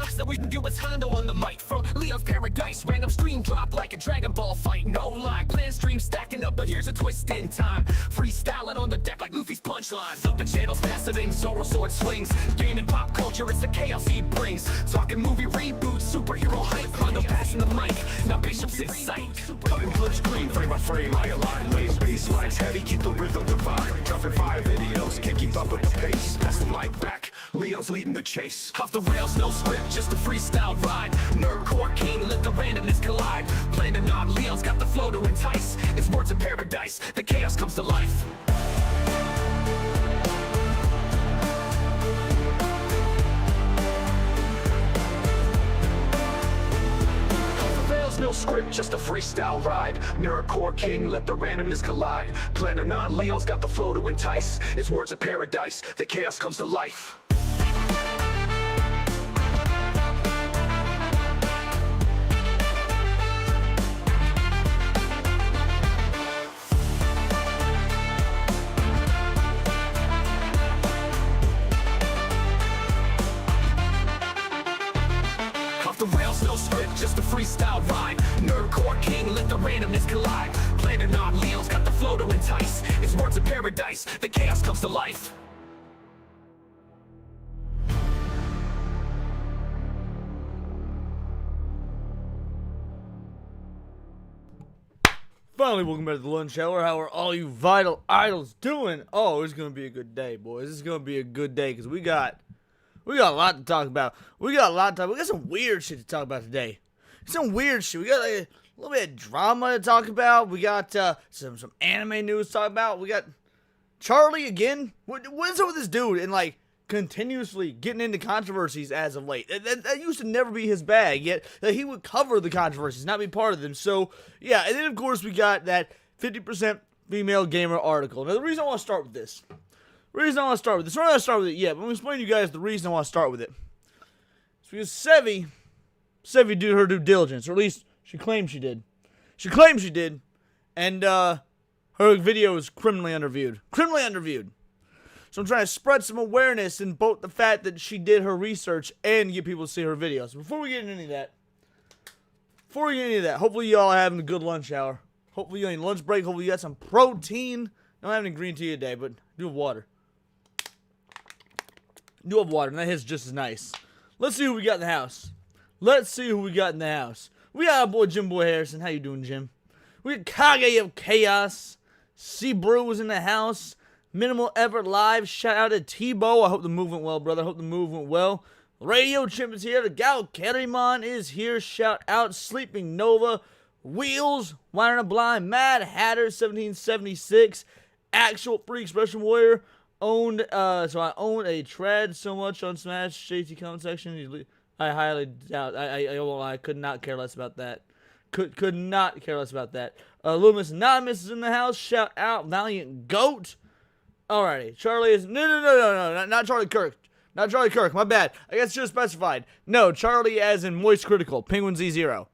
So we can do what's Hondo on the mic. From Leo's Paradise, random stream drop like a Dragon Ball fight. No lie, plan stream stacking up, but here's a twist in time. Freestyling on the deck like Luffy's punchlines. Up the channel's faceting, Zoro sword swings. Gaming pop culture, it's the chaos he brings. Talking movie reboots, superhero hype. Hondo passing the mic, now Bishop's in sight. Cutting blood screen, frame by frame, I align. Lays bass lines heavy, keep the rhythm divine. Jumping 5 videos, can't keep up with the pace. Pass the mic back, Leo's leading the chase. Off the rails, no script, just a freestyle ride. Nerdcore king, let the randomness collide. Planning on Leo's got the flow to entice. It's words of paradise, the chaos comes to life. No script, just a freestyle ride. Nerdcore king, let the randomness collide. Planning on Leo's got the flow to entice. It's words of paradise, the chaos comes to life. The rails, no script, just a freestyle ride. Nerdcore king, let the randomness collide. Planning on Leo's got the flow to entice. It's words of paradise, the chaos comes to life. Finally, welcome back to the lunch hour. How are all you vital idols doing? Oh, it's gonna be a good day, boys. It's gonna be a good day because we got a lot to talk about. We got some weird shit to talk about today. Some weird shit. We got a little bit of drama to talk about. We got some anime news to talk about. We got Charlie again. What is up with this dude and like continuously getting into controversies as of late? That used to never be his bag. Yet he would cover the controversies, not be part of them. So yeah, and then of course we got that 50% female gamer article. Now the reason I want to start with this. We're not going to start with it yet, but I'm going to explain to you guys the reason I want to start with it. It's because Sevi did her due diligence, or at least she claimed she did. And her video is criminally underviewed. So I'm trying to spread some awareness in both the fact that she did her research and get people to see her videos. So before we get into any of that, hopefully y'all are having a good lunch hour. Hopefully you're on your lunch break. Hopefully you got some protein. I don't have any green tea today, but I do have water. And that hits just as nice. Let's see who we got in the house. We got our boy Jim Boy Harrison. How you doing, Jim? We got Kage of Chaos. C-Brew was in the house. Minimal Ever Live. Shout out to T-Bo. I hope the move went well, brother. Radio Chimp is here. The Gal Kerimon is here. Shout out. Sleeping Nova. Wheels. Wine a Blind. Mad Hatter 1776. Actual Free Expression Warrior. So I owned a tread so much on Smash JT comment section. I highly doubt. I won't lie. I could not care less about that. Could not care less about that. Loomis Anonymous is in the house. Shout out Valiant Goat. Alrighty, Charlie is no, not Charlie Kirk. Not Charlie Kirk. My bad. I guess should have specified. No, Charlie as in MoistCr1TiKaL. Penguin Z0.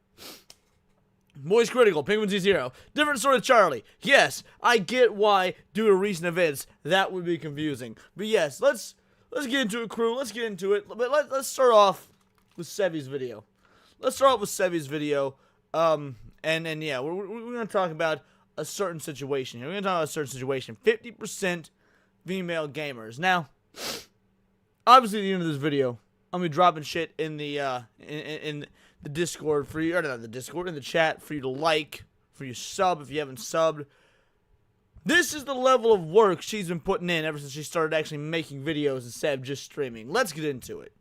MoistCr1TiKaL, Penguin Z0. Different sort of Charlie. Yes, I get why, due to recent events, that would be confusing. But yes, let's get into it, crew. Let's get into it. But let's start off with Sevi's video. And yeah, we're going to talk about a certain situation here. We're going to talk about a certain situation. 50% female gamers. Now, obviously at the end of this video, I'm going to be dropping shit in the, in the Discord for you, or not the Discord, in the chat for you to like, for you to sub if you haven't subbed. This is the level of work she's been putting in ever since she started actually making videos instead of just streaming. Let's get into it.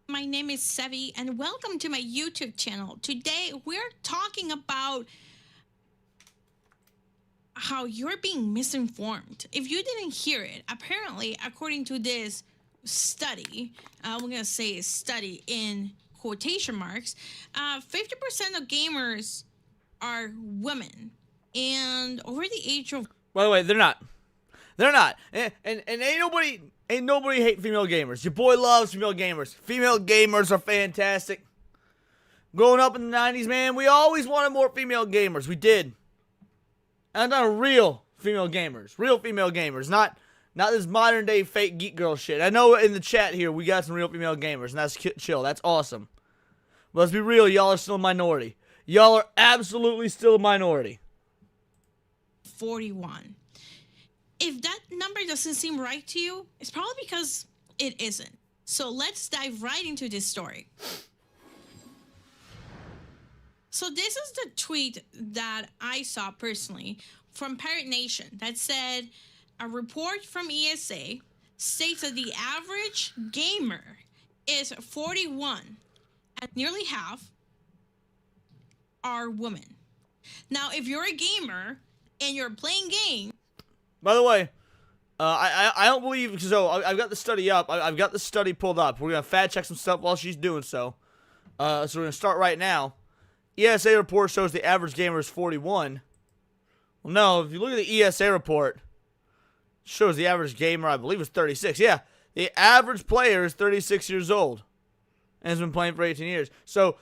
My name is Sevi, and welcome to my YouTube channel. Today, we're talking about how you're being misinformed. If you didn't hear it, apparently, according to this study, we're going to say study in quotation marks, 50% of gamers are women, and over the age of... By the way, they're not. And ain't nobody hate female gamers. Your boy loves female gamers. Female gamers are fantastic. Growing up in the 90s, man, we always wanted more female gamers. We did. And not real female gamers. Not Not this modern day fake geek girl shit. I know in the chat here we got some real female gamers, and that's chill. That's awesome. But let's be real, y'all are still a minority. Y'all are absolutely still a minority. 41. If that number doesn't seem right to you, it's probably because it isn't. So let's dive right into this story. So this is the tweet that I saw personally from Pirate Nation that said, a report from ESA states that the average gamer is 41, and nearly half are women. Now, if you're a gamer and you're playing games... By the way, I don't believe... So, I've got the study up. I've got the study pulled up. We're going to fact check some stuff while she's doing so. So, we're going to start right now. ESA report shows the average gamer is 41. Well, no, if you look at the ESA report, it shows the average gamer, I believe, is 36. Yeah, the average player is 36 years old and has been playing for 18 years. So,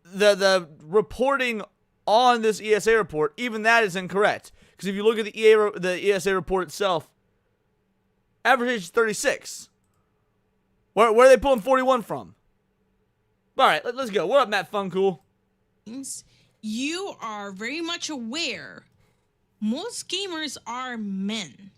the reporting on this ESA report, even that is incorrect. Because if you look at the ESA report itself, average age is 36. Where are they pulling 41 from? All right, let's go. What up, Matt Funcool? You are very much aware most gamers are men.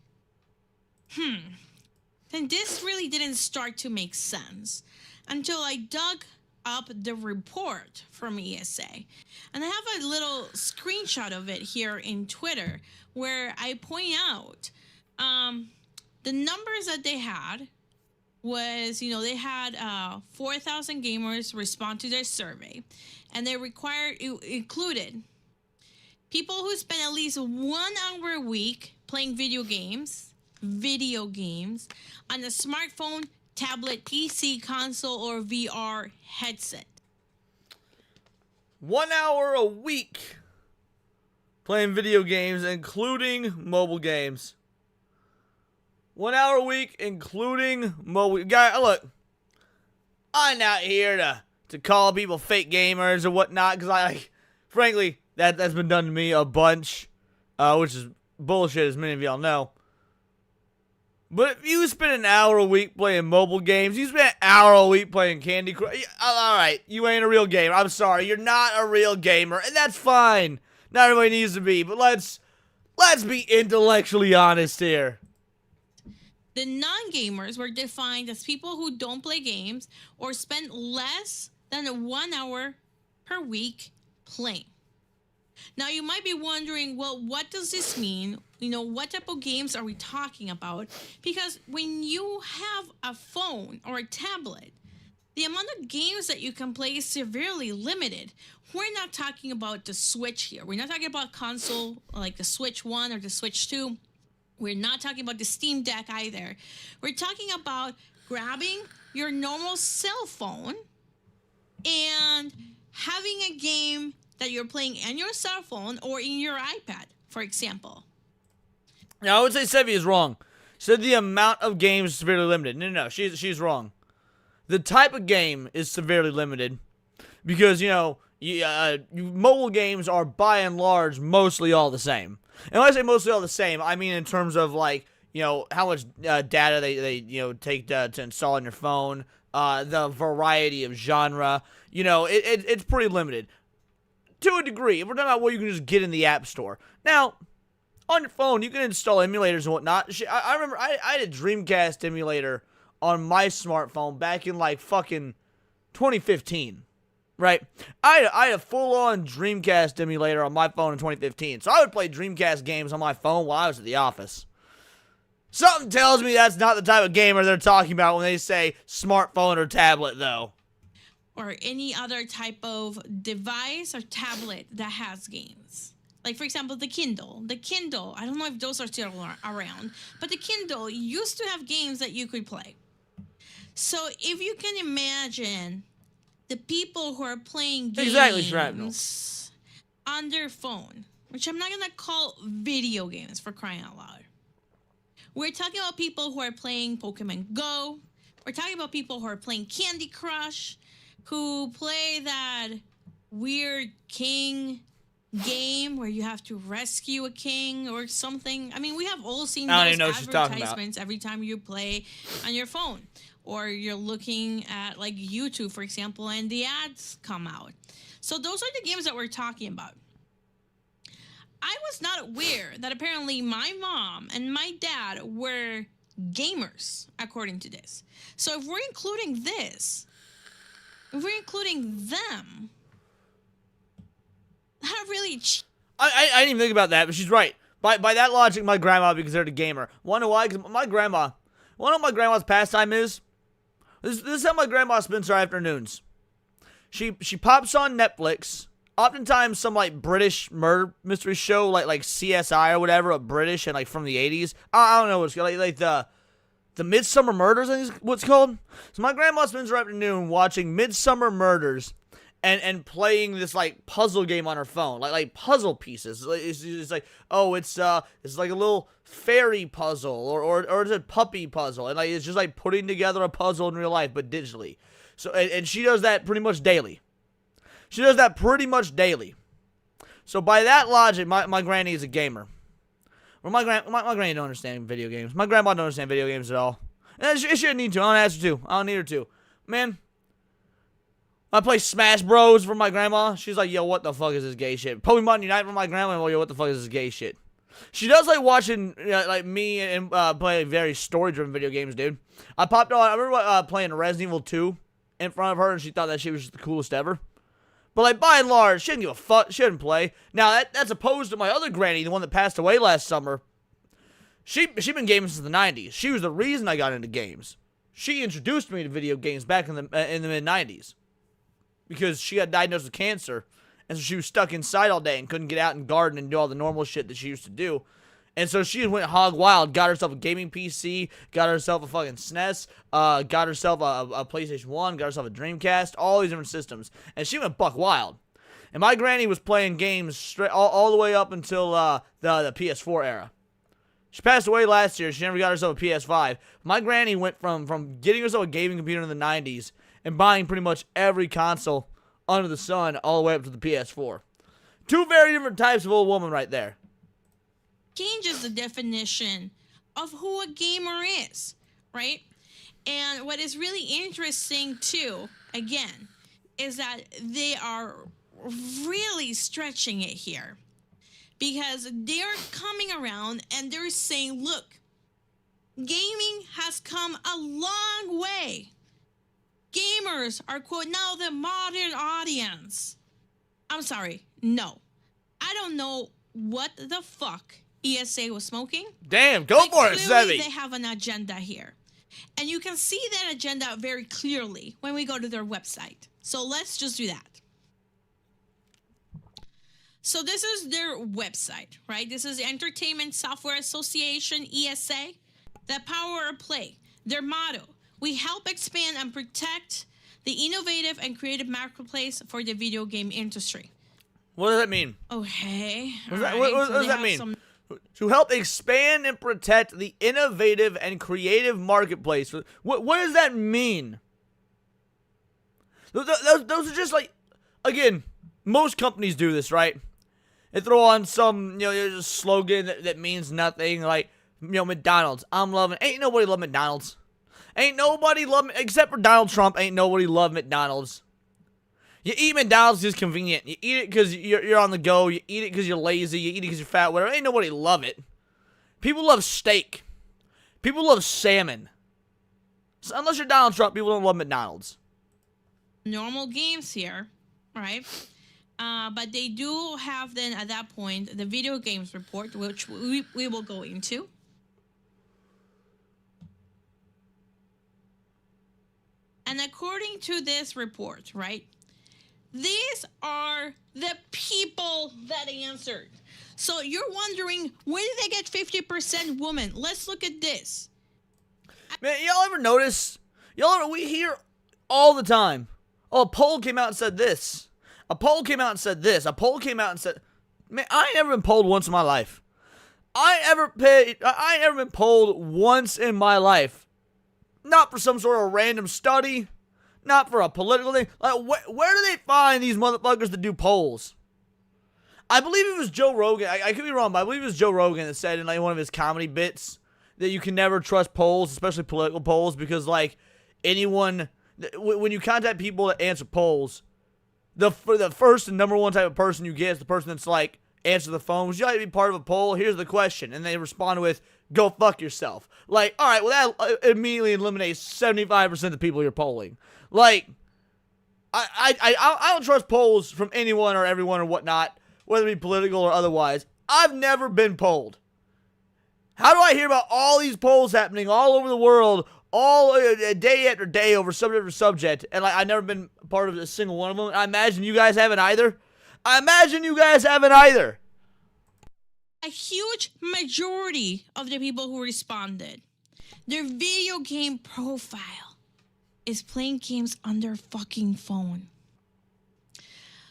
Then this really didn't start to make sense until I dug up the report from ESA. And I have a little screenshot of it here in Twitter where I point out the numbers that they had was, they had 4,000 gamers respond to their survey, and they included people who spend at least 1 hour a week playing video games on a smartphone, tablet, PC, console, or VR headset. 1 hour a week playing video games, including mobile games. 1 hour a week, including mobile. Guy, look, I'm not here to call people fake gamers or whatnot, because frankly, that's been done to me a bunch, which is bullshit, as many of y'all know. But if you spend an hour a week playing mobile games, you spend an hour a week playing Candy Crush, alright, you ain't a real gamer. I'm sorry, you're not a real gamer, and that's fine. Not everybody needs to be, but let's be intellectually honest here. The non-gamers were defined as people who don't play games or spend less than 1 hour per week playing. Now, you might be wondering, well, what does this mean? What type of games are we talking about? Because when you have a phone or a tablet, the amount of games that you can play is severely limited. We're not talking about the Switch here. We're not talking about console like the Switch 1 or the Switch 2. We're not talking about the Steam Deck either. We're talking about grabbing your normal cell phone and having a game that you're playing on your cell phone or in your iPad, for example. Now, I would say Sevi is wrong. She said the amount of games is severely limited. No, she's wrong. The type of game is severely limited because, mobile games are by and large mostly all the same. And when I say mostly all the same, I mean in terms of how much data they take to install on your phone, the variety of genre. It's pretty limited to a degree. If we're talking about what you can just get in the App Store. Now, on your phone, you can install emulators and whatnot. I remember I had a Dreamcast emulator on my smartphone back in fucking 2015. Right? I had a full-on Dreamcast emulator on my phone in 2015. So I would play Dreamcast games on my phone while I was at the office. Something tells me that's not the type of gamer they're talking about when they say smartphone or tablet, though. Or any other type of device or tablet that has games. Like, for example, the Kindle. The Kindle, I don't know if those are still around, but the Kindle used to have games that you could play. So if you can imagine the people who are playing games on their phone, which I'm not going to call video games for crying out loud. We're talking about people who are playing Pokemon Go. We're talking about people who are playing Candy Crush, who play that weird king game where you have to rescue a king or something. I mean, we have all seen I don't those even know what she's talking about. advertisements every time you play on your phone, or you're looking at like YouTube, for example, and the ads come out. So those are the games that we're talking about. I was not aware that apparently my mom and my dad were gamers, according to this. So if we're including this, if we're including them, that really... I didn't even think about that, but she's right. By that logic, my grandma would be considered a gamer. Wanna know why? Because my grandma, one of my grandma's pastime is, this is how my grandma spends her afternoons. She pops on Netflix, oftentimes some like British murder mystery show, like CSI or whatever, a British and like from the 80s. I don't know what it's called, like the Midsummer Murders, I think is what's called. So my grandma spends her afternoon watching Midsummer Murders and playing this like puzzle game on her phone, like puzzle pieces. It's like, oh, it's like a little fairy puzzle or it's a puppy puzzle, and like it's just like putting together a puzzle in real life but digitally. So and she does that pretty much daily. So by that logic, my granny is a gamer. Well, my granny don't understand video games. My grandma don't understand video games at all. And she shouldn't need to. I don't ask her to. I don't need her to. Man, I play Smash Bros for my grandma. She's like, yo, what the fuck is this gay shit? Pokemon Unite for my grandma. Well, yo, what the fuck is this gay shit? She does like watching like me and play very story-driven video games, dude. I popped on. I remember playing Resident Evil 2 in front of her, and she thought that shit was just the coolest ever. But like by and large, she didn't give a fuck. She didn't play. Now that's opposed to my other granny, the one that passed away last summer. She been gaming since the 90s. She was the reason I got into games. She introduced me to video games back in the mid 90s because she got diagnosed with cancer, and so she was stuck inside all day and couldn't get out and garden and do all the normal shit that she used to do. And so she went hog wild, got herself a gaming PC, got herself a fucking SNES, got herself a PlayStation 1, got herself a Dreamcast, all these different systems. And she went buck wild. And my granny was playing games straight all the way up until the PS4 era. She passed away last year. She never got herself a PS5. My granny went from getting herself a gaming computer in the 90s and buying pretty much every console under the sun all the way up to the PS4. Two very different types of old woman right there. Changes the definition of who a gamer is, right? And what is really interesting too, again, is that they are really stretching it here, because they're coming around and they're saying, look, gaming has come a long way. Gamers are, quote, now the modern audience. I'm sorry, no. I don't know what the fuck ESA was smoking. Damn, go for it, Clearly, Sevy. they have an agenda here. And you can see that agenda very clearly when we go to their website. So let's just do that. So this is their website, right? This is the Entertainment Software Association, ESA. The power of play. Their motto: we help expand and protect the innovative and creative marketplace for the video game industry. What does that mean? Okay. What does that mean? To help expand and protect the innovative and creative marketplace. What does that mean? Those are just like, again, most companies do this, right? They throw on some, slogan that means nothing, like, McDonald's. I'm loving. Ain't nobody love McDonald's. Ain't nobody love, except for Donald Trump. Ain't nobody love McDonald's. You eat McDonald's because it's convenient. You eat it because you're on the go. You eat it because you're lazy. You eat it because you're fat. Whatever. Ain't nobody love it. People love steak. People love salmon. So unless you're Donald Trump, people don't love McDonald's. Normal games here, right? But they do have then at that point the video games report, which we will go into. And according to this report, right? These are the people that answered. So you're wondering, where did they get 50% women? Let's look at this. Man, y'all ever notice? We hear all the time. Oh, a poll came out and said this. A poll came out and said this. A poll came out and said, man, I ain't never been polled once in my life. I ain't ever been polled once in my life. Not for some sort of random study. Not for a political thing. Like, where do they find these motherfuckers to do polls? I believe it was Joe Rogan. I could be wrong, but I believe it was Joe Rogan that said in like one of his comedy bits that you can never trust polls, especially political polls, because like anyone, when you contact people that answer polls, for the first and number one type of person you get is the person that's like answer the phone. Would you like to be part of a poll? Here's the question, and they respond with, "Go fuck yourself." Like, all right, well that immediately eliminates 75% of the people you're polling. Like, I don't trust polls from anyone or everyone or whatnot, whether it be political or otherwise. I've never been polled. How do I hear about all these polls happening all over the world, all day after day over subject after subject, and like I've never been part of a single one of them? I imagine you guys haven't either. A huge majority of the people who responded, their video game profile is playing games on their fucking phone.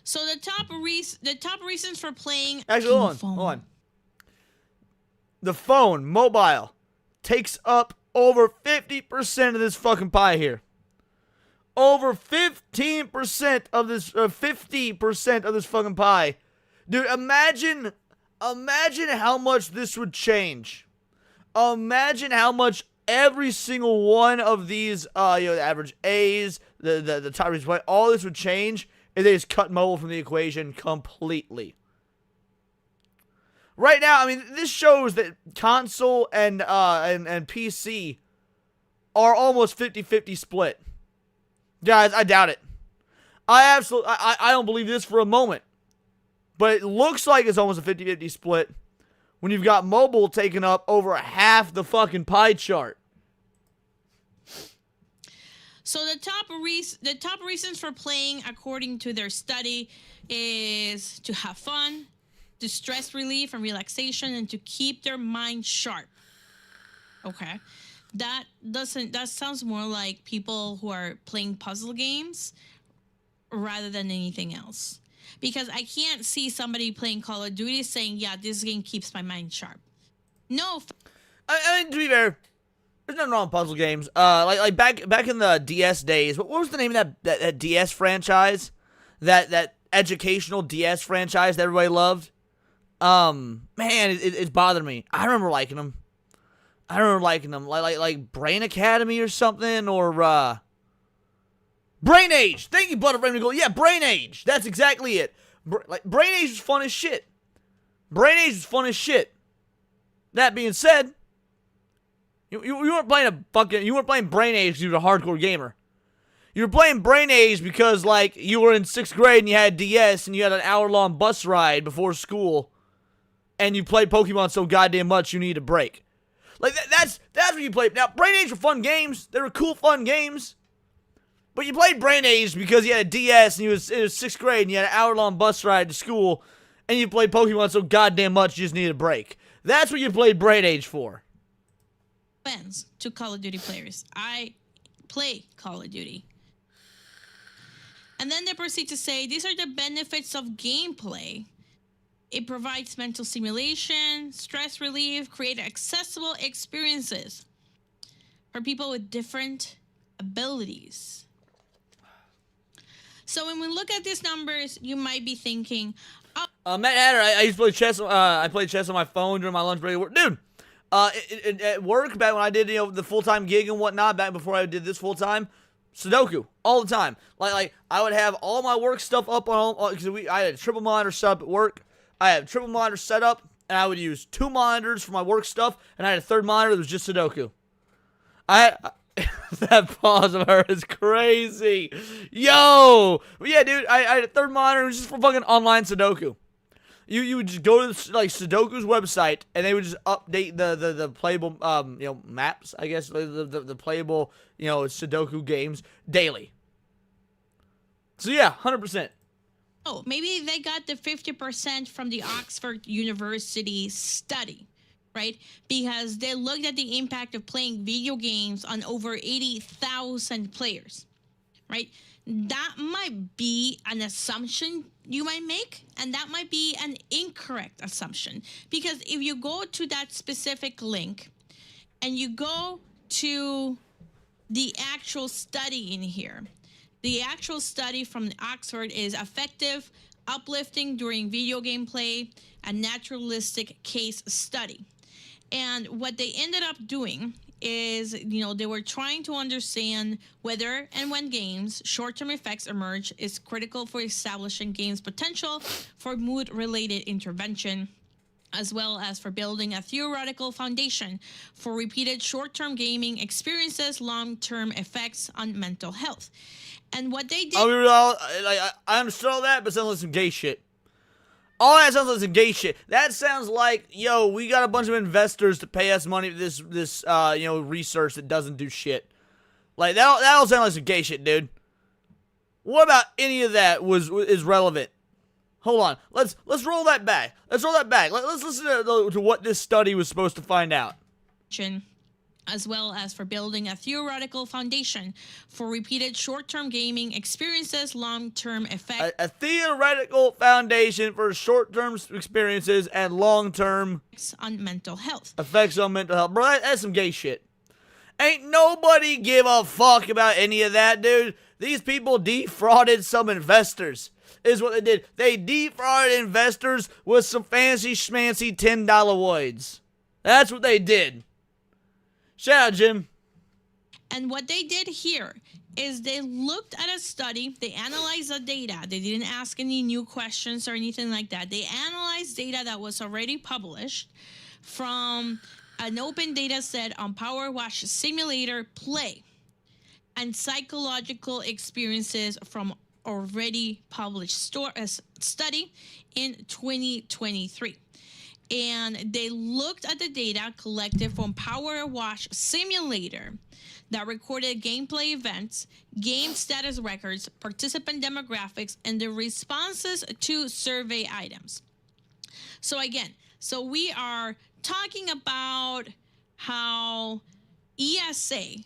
So the top reasons for playing Actually, hold on. The phone, mobile, takes up over 50% of this fucking pie here. Over 15% of this, 50% of this fucking pie. Dude, imagine how much this would change. Imagine how much every single one of these, the average A's, the top reasons, all this would change if they just cut mobile from the equation completely. Right now, I mean, this shows that console and PC are almost 50-50 split. Guys, I doubt it. I don't believe this for a moment. But it looks like it's almost a 50-50 split when you've got mobile taking up over half the fucking pie chart. So the top reasons for playing, according to their study, is to have fun, to stress relief and relaxation, and to keep their mind sharp. Okay. That sounds more like people who are playing puzzle games rather than anything else. Because I can't see somebody playing Call of Duty saying, yeah, this game keeps my mind sharp. No. I mean, to be fair, there's nothing wrong with puzzle games. Like back in the DS days, what was the name of that DS franchise? That educational DS franchise that everybody loved? Man, it's bothering me. I remember liking them. Like Brain Academy or something, or Brain Age. Thank you, Butterframe. Yeah, Brain Age. That's exactly it. Brain Age was fun as shit. That being said, you weren't playing Brain Age because you were a hardcore gamer. You were playing Brain Age because like you were in 6th grade and you had DS and you had an hour-long bus ride before school, and you played Pokemon so goddamn much you need a break. Like that's what you played. Now Brain Age were fun games. They were cool, fun games. But you played Brain Age because you had a DS and it was 6th grade and you had an hour-long bus ride to school, and you played Pokemon so goddamn much you just needed a break. That's what you played Brain Age for. Fans to Call of Duty players. I play Call of Duty. And then they proceed to say, these are the benefits of gameplay. It provides mental stimulation, stress relief, create accessible experiences for people with different abilities. So when we look at these numbers, you might be thinking, Matt Hatter, I used to play chess. I played chess on my phone during my lunch break. Dude, at work, back when I did the full-time gig and whatnot, back before I did this full-time, Sudoku all the time. Like I would have all my work stuff up on, because I had a triple monitor set up at work. I had a triple monitor set up, and I would use 2 monitors for my work stuff, and I had a 3rd monitor that was just Sudoku. That pause of her is crazy. Yo! But yeah, dude, I had a 3rd monitor. It was just for fucking online Sudoku. You would just go to Sudoku's website, and they would just update the playable maps, I guess, the playable Sudoku games daily. So yeah, 100%. oh, maybe they got the 50% from the Oxford University study, right? Because they looked at the impact of playing video games on over 80,000 players, right? That might be an assumption you might make, and that might be an incorrect assumption. Because if you go to that specific link and you go to the actual study in here, the actual study from Oxford is effective uplifting during video game play, a naturalistic case study. And what they ended up doing is, they were trying to understand whether and when games short-term effects emerge is critical for establishing games' potential for mood-related intervention, as well as for building a theoretical foundation for repeated short-term gaming experiences, long-term effects on mental health. And what they did... I understood all that, but it sounds like some gay shit. All that sounds like some gay shit. That sounds like, yo, we got a bunch of investors to pay us money for this research that doesn't do shit. Like, that all sounds like some gay shit, dude. What about any of that is relevant? Hold on. Let's roll that back. Let's roll that back. Let's listen to what this study was supposed to find out. As well as for building a theoretical foundation for repeated short-term gaming experiences, long-term effects. A theoretical foundation for short-term experiences and long-term on mental health. Effects on mental health. Bro, that's some gay shit. Ain't nobody give a fuck about any of that, dude. These people defrauded some investors. Is what they did. They defrauded investors with some fancy schmancy $10 woids. That's what they did. Shout out, Jim. And what they did here is they looked at a study. They analyzed the data. They didn't ask any new questions or anything like that. They analyzed data that was already published from an open data set on Power Wash Simulator Play and psychological experiences from already published study in 2023. And they looked at the data collected from Power Wash Simulator that recorded gameplay events, game status records, participant demographics, and the responses to survey items. So again, we are talking about how ESA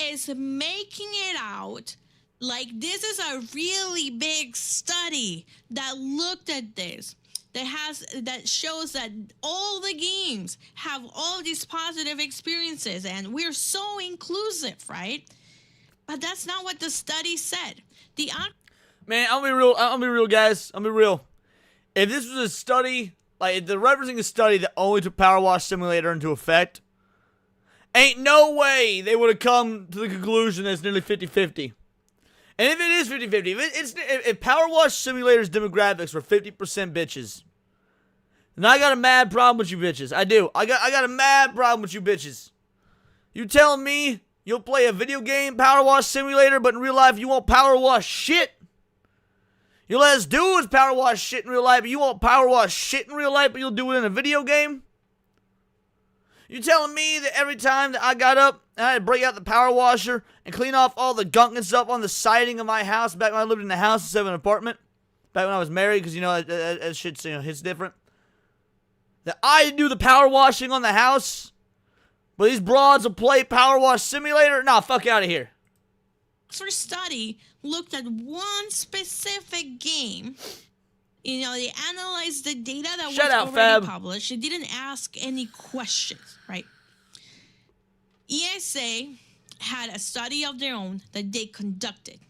is making it out like this is a really big study that looked at this. That shows that all the games have all these positive experiences and we're so inclusive, right? But that's not what the study said. Man, I'll be real, guys. I'll be real. If this was a study, like if they're referencing a study that only took Power Wash Simulator into effect, ain't no way they would have come to the conclusion that it's nearly 50-50. And if it is 50-50, if Power Wash Simulator's demographics were 50% bitches, then I got a mad problem with you bitches. I do. I got a mad problem with you bitches. You telling me you'll play a video game, Power Wash Simulator, but in real life you won't power wash shit? You let us do is power wash shit in real life, but you won't power wash shit in real life, but you'll do it in a video game? You telling me that every time that I got up and I had to break out the power washer and clean off all the gunk and stuff on the siding of my house back when I lived in a house instead of an apartment, back when I was married, because that shit's hits different, that I do the power washing on the house, but these broads will play Power Wash Simulator? Nah, fuck out of here. Our study looked at one specific game. They analyzed the data that was already published. They didn't ask any questions, right? ESA had a study of their own that they conducted.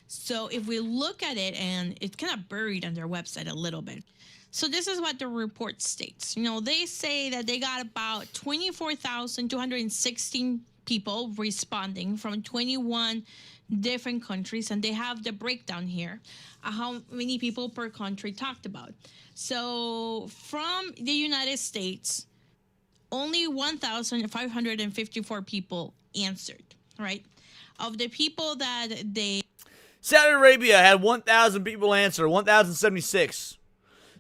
So if we look at it, and it's kind of buried on their website a little bit. So this is what the report states. They say that they got about 24,216 people responding from 21 different countries, and they have the breakdown here, how many people per country talked about. So from the United States, only 1,554 people answered, right? Of the people that Saudi Arabia had 1,000 people answer, 1,076.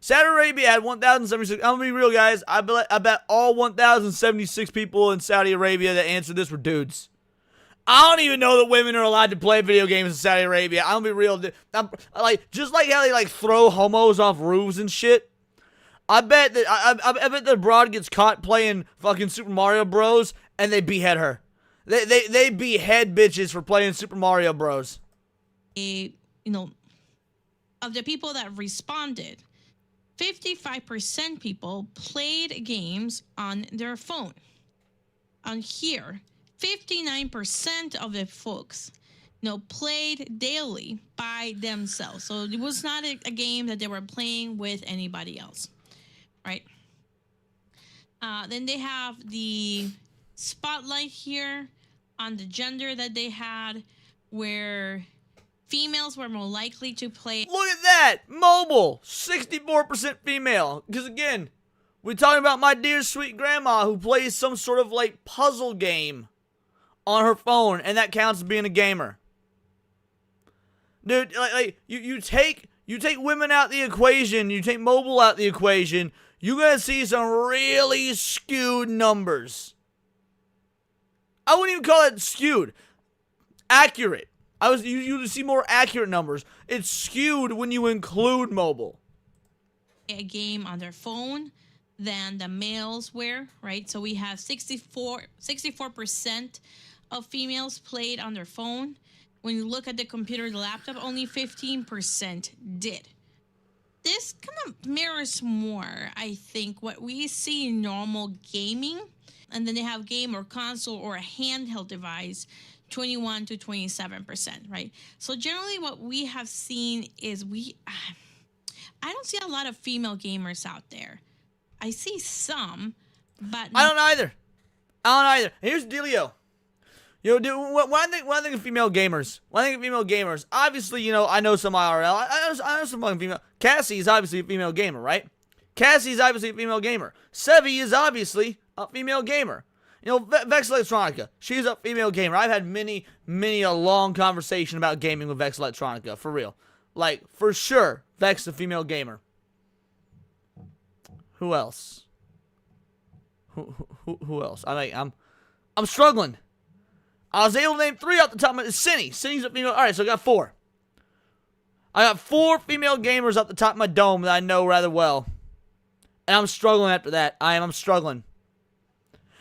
Saudi Arabia had 1,076. I'm gonna be real, guys. I bet all 1,076 people in Saudi Arabia that answered this were dudes. I don't even know that women are allowed to play video games in Saudi Arabia. I'm gonna be real. Just like how they throw homos off roofs and shit. I bet that I bet the broad gets caught playing fucking Super Mario Bros. And they behead her. They behead bitches for playing Super Mario Bros. Of the people that responded, 55% people played games on their phone. On here, 59% of the folks played daily by themselves. So it was not a game that they were playing with anybody else, right? Then they have the spotlight here on the gender that they had, where females were more likely to play. Look at that! Mobile! 64% female. Because again, we're talking about my dear sweet grandma who plays some sort of like puzzle game on her phone, and that counts as being a gamer. Dude, you take women out the equation, you take mobile out the equation, you're gonna see some really skewed numbers. I wouldn't even call it skewed. Accurate. You see more accurate numbers. It's skewed when you include mobile. A game on their phone than the males were, right? So we have 64% of females played on their phone. When you look at the computer, the laptop, only 15% did. This kind of mirrors more, I think, what we see in normal gaming. And then they have game or console or a handheld device, 21 to 27%, right? So generally what we have seen is I don't see a lot of female gamers out there. I see some, but I don't either. Here's the dealio. You know, dude, when I think of female gamers, obviously, you know, I know some IRL. I know some fucking female. Cassie is obviously a female gamer, right? Sevi is obviously a female gamer. You know, Vex Electronica, she's a female gamer. I've had many a long conversation about gaming with Vex Electronica, for real. Like, for sure, Vex is a female gamer. Who else? Who else? I'm struggling. I was able to name 3 off the top of my... Cindy's a female... Alright, so I got 4. I got 4 female gamers off the top of my dome that I know rather well. And I'm struggling after that. I'm struggling.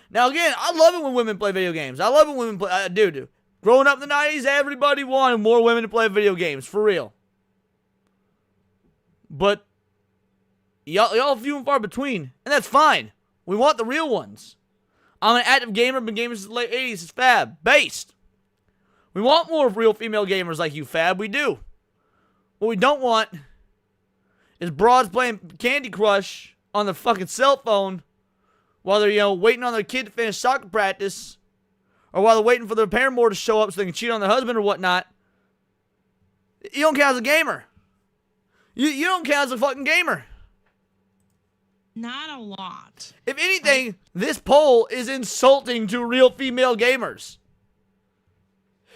Now, again, I love it when women play video games. I love it when women play... I do. Growing up in the 90s, everybody wanted more women to play video games. For real. But... Y'all few and far between. And that's fine. We want the real ones. I'm an active gamer, been gaming since the late 80s. It's Fab. Based. We want more real female gamers like you, Fab. We do. What we don't want is broads playing Candy Crush on their fucking cell phone while they're, you know, waiting on their kid to finish soccer practice, or while they're waiting for their paramour to show up so they can cheat on their husband or whatnot. You don't count as a gamer. You don't count as a fucking gamer. not a lot. If anything, this poll is insulting to real female gamers.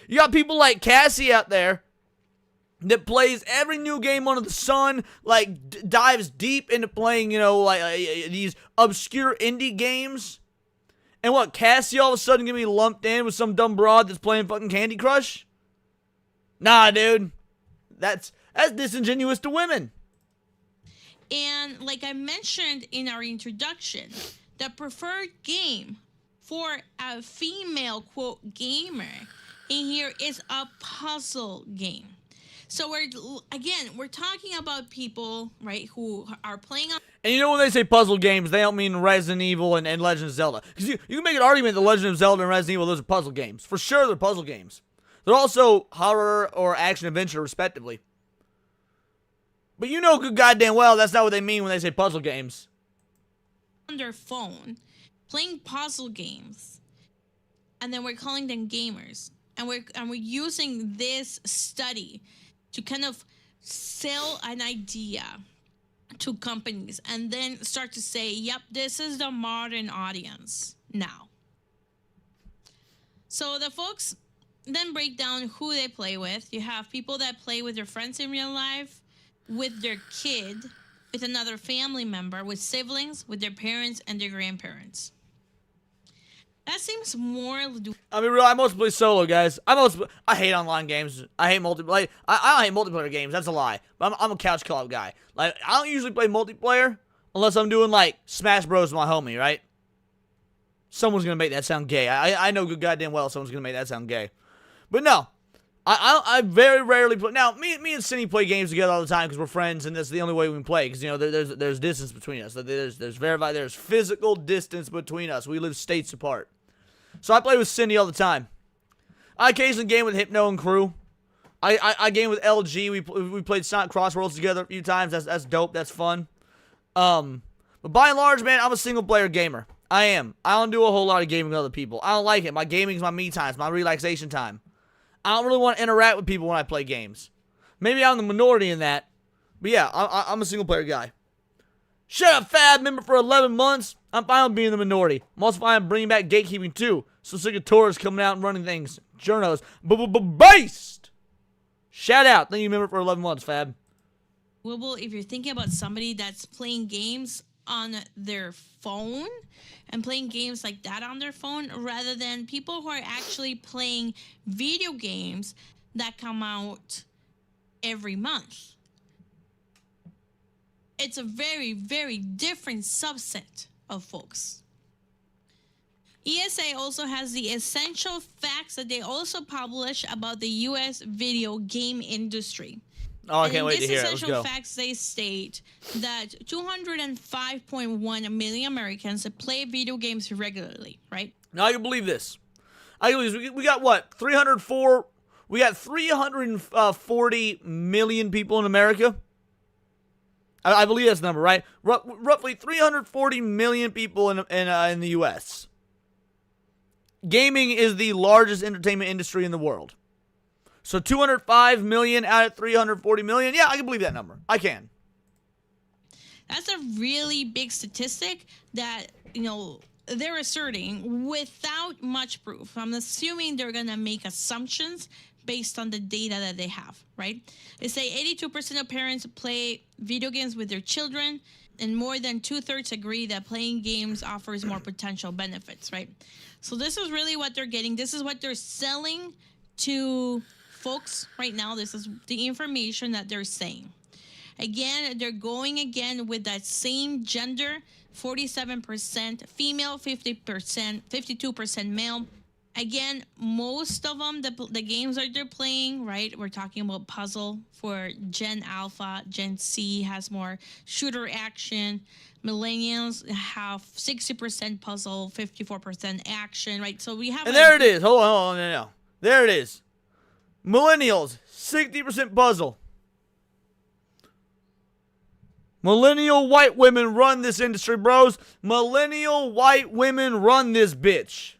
You got people like Cassie out there that plays every new game under the sun, like dives deep into playing, you know, like these obscure indie games. And what, Cassie all of a sudden gonna be lumped in with some dumb broad that's playing fucking Candy Crush? Nah, dude. That's disingenuous to women. And like I mentioned in our introduction, the preferred game for a female, quote, gamer in here is a puzzle game. So we're talking about people, right, who are playing on... And you know when they say puzzle games, they don't mean Resident Evil and Legend of Zelda. Because you can make an argument that Legend of Zelda and Resident Evil, those are puzzle games. For sure they're puzzle games. They're also horror or action-adventure, respectively. But you know good goddamn well that's not what they mean when they say puzzle games. On their phone, playing puzzle games, and then we're calling them gamers. And we're using this study to kind of sell an idea to companies and then start to say, yep, this is the modern audience now. So the folks then break down who they play with. You have people that play with their friends in real life, with their kid, with another family member, with siblings, with their parents and their grandparents. That seems more... I mean, real, I mostly play solo, guys. I hate online games. I hate multiplayer. I don't hate multiplayer games. That's a lie. But I'm a couch co-op guy. Like, I don't usually play multiplayer unless I'm doing, like, Smash Bros. With my homie, right? Someone's gonna make that sound gay. I know good goddamn well someone's gonna make that sound gay. But no. I very rarely play. Now, me and Cindy play games together all the time because we're friends, and that's the only way we can play. Because, you know, there's distance between us. There's physical distance between us. We live states apart. So I play with Cindy all the time. I occasionally game with Hypno and crew. I game with LG. We played Sonic Crossworlds together a few times. That's dope. That's fun. But by and large, man, I'm a single player gamer. I am. I don't do a whole lot of gaming with other people. I don't like it. My gaming is my me time. It's my relaxation time. I don't really want to interact with people when I play games. Maybe I'm the minority in that. But yeah, I'm a single player guy. Shut up, Fab. Member for 11 months. I'm fine with being the minority. I'm also fine with bringing back gatekeeping too. So sick of tourists coming out and running things. Journos. Based. Shout out. Thank you, member for 11 months, Fab. Wibble, if you're thinking about somebody that's playing games on their phone and playing games like that on their phone rather than people who are actually playing video games that come out every month. It's a very, very different subset of folks. ESA also has the essential facts that they also publish about the U.S. video game industry. Oh, I can't wait to hear it. Let's Essential go. facts, they state that 205.1 million Americans play video games regularly, right? Now I can believe this. I can believe this. We got what? 304. We got 340 million people in America. I believe that's the number, right? Roughly 340 million people in the U.S. Gaming is the largest entertainment industry in the world. So 205 million out of 340 million. Yeah, I can believe that number. I can. That's a really big statistic that, they're asserting without much proof. I'm assuming they're going to make assumptions based on the data that they have, right? They say 82% of parents play video games with their children, and more than 2/3 agree that playing games offers more potential benefits, right? So this is really what they're getting. This is what they're selling to folks right now. This is the information that they're saying. Again, they're going again with that same gender, 47% female, 52% male. Again, most of them, the games that they're playing, right? We're talking about puzzle for Gen Alpha. Gen C has more shooter action. Millennials have 60% puzzle, 54% action, right? So we have... And there it is. Hold on. No. There it is. Millennials, 60% puzzle. Millennial white women run this industry, bros. Millennial white women run this bitch.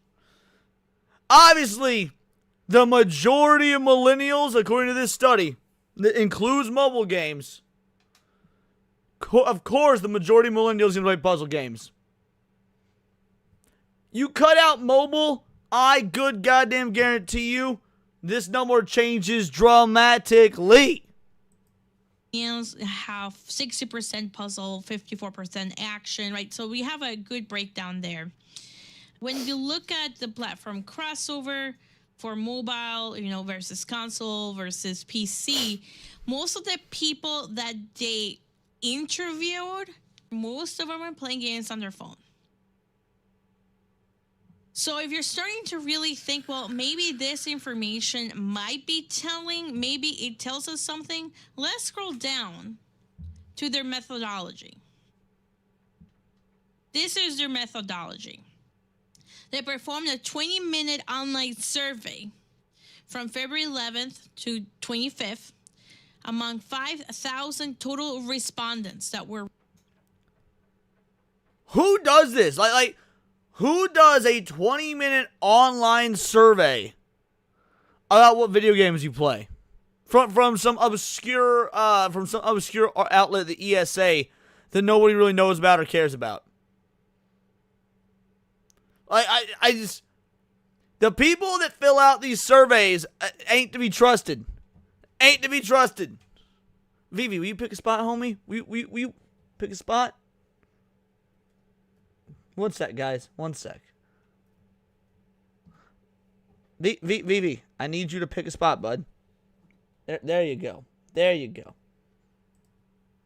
Obviously, the majority of millennials, according to this study, that includes mobile games, of course, the majority of millennials can play puzzle games. You cut out mobile, I good goddamn guarantee you, this number changes dramatically. Have 60% puzzle, 54% action, right? So we have a good breakdown there. When you look at the platform crossover for mobile, versus console versus PC, most of the people that they interviewed, most of them are playing games on their phone. So if you're starting to really think, well, maybe this information might be telling, maybe it tells us something, let's scroll down to their methodology. This is their methodology. They performed a 20-minute online survey from February 11th to 25th among 5,000 total respondents that were... Who does this? Like who does a 20-minute online survey about what video games you play? From some obscure outlet, the ESA, that nobody really knows about or cares about. I just... The people that fill out these surveys ain't to be trusted. Ain't to be trusted. Vivi, will you pick a spot, homie? Will you pick a spot? One sec, guys. One sec. Vivi, I need you to pick a spot, bud. There you go. There you go.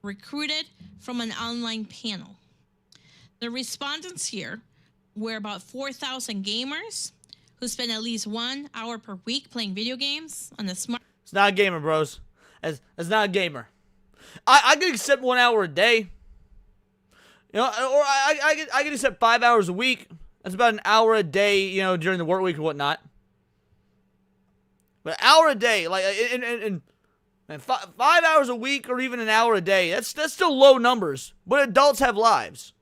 Recruited from an online panel. The respondents here were about 4,000 gamers who spend at least 1 hour per week playing video games on the smart... It's not a gamer, bros. It's not a gamer. I could accept 1 hour a day. Or I could accept 5 hours a week. That's about an hour a day, during the work week or whatnot. But an hour a day, like, and 5 hours a week or even an hour a day, that's still low numbers. But adults have lives.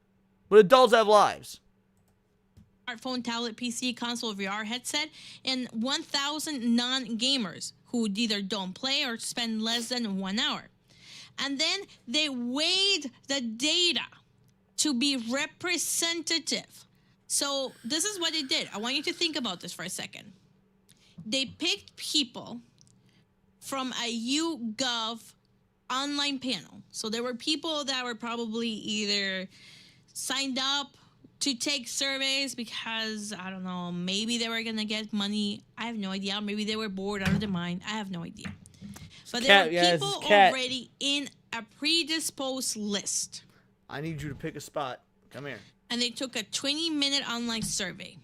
Smartphone, tablet, PC, console, VR headset, and 1,000 non-gamers who either don't play or spend less than 1 hour. And then they weighed the data to be representative. So this is what they did. I want you to think about this for a second. They picked people from a YouGov online panel. So there were people that were probably either signed up to take surveys because, I don't know, maybe they were going to get money. I have no idea. Maybe they were bored out of their mind. I have no idea. But there were people already in a predisposed list. I need you to pick a spot. Come here. And they took a 20-minute online survey.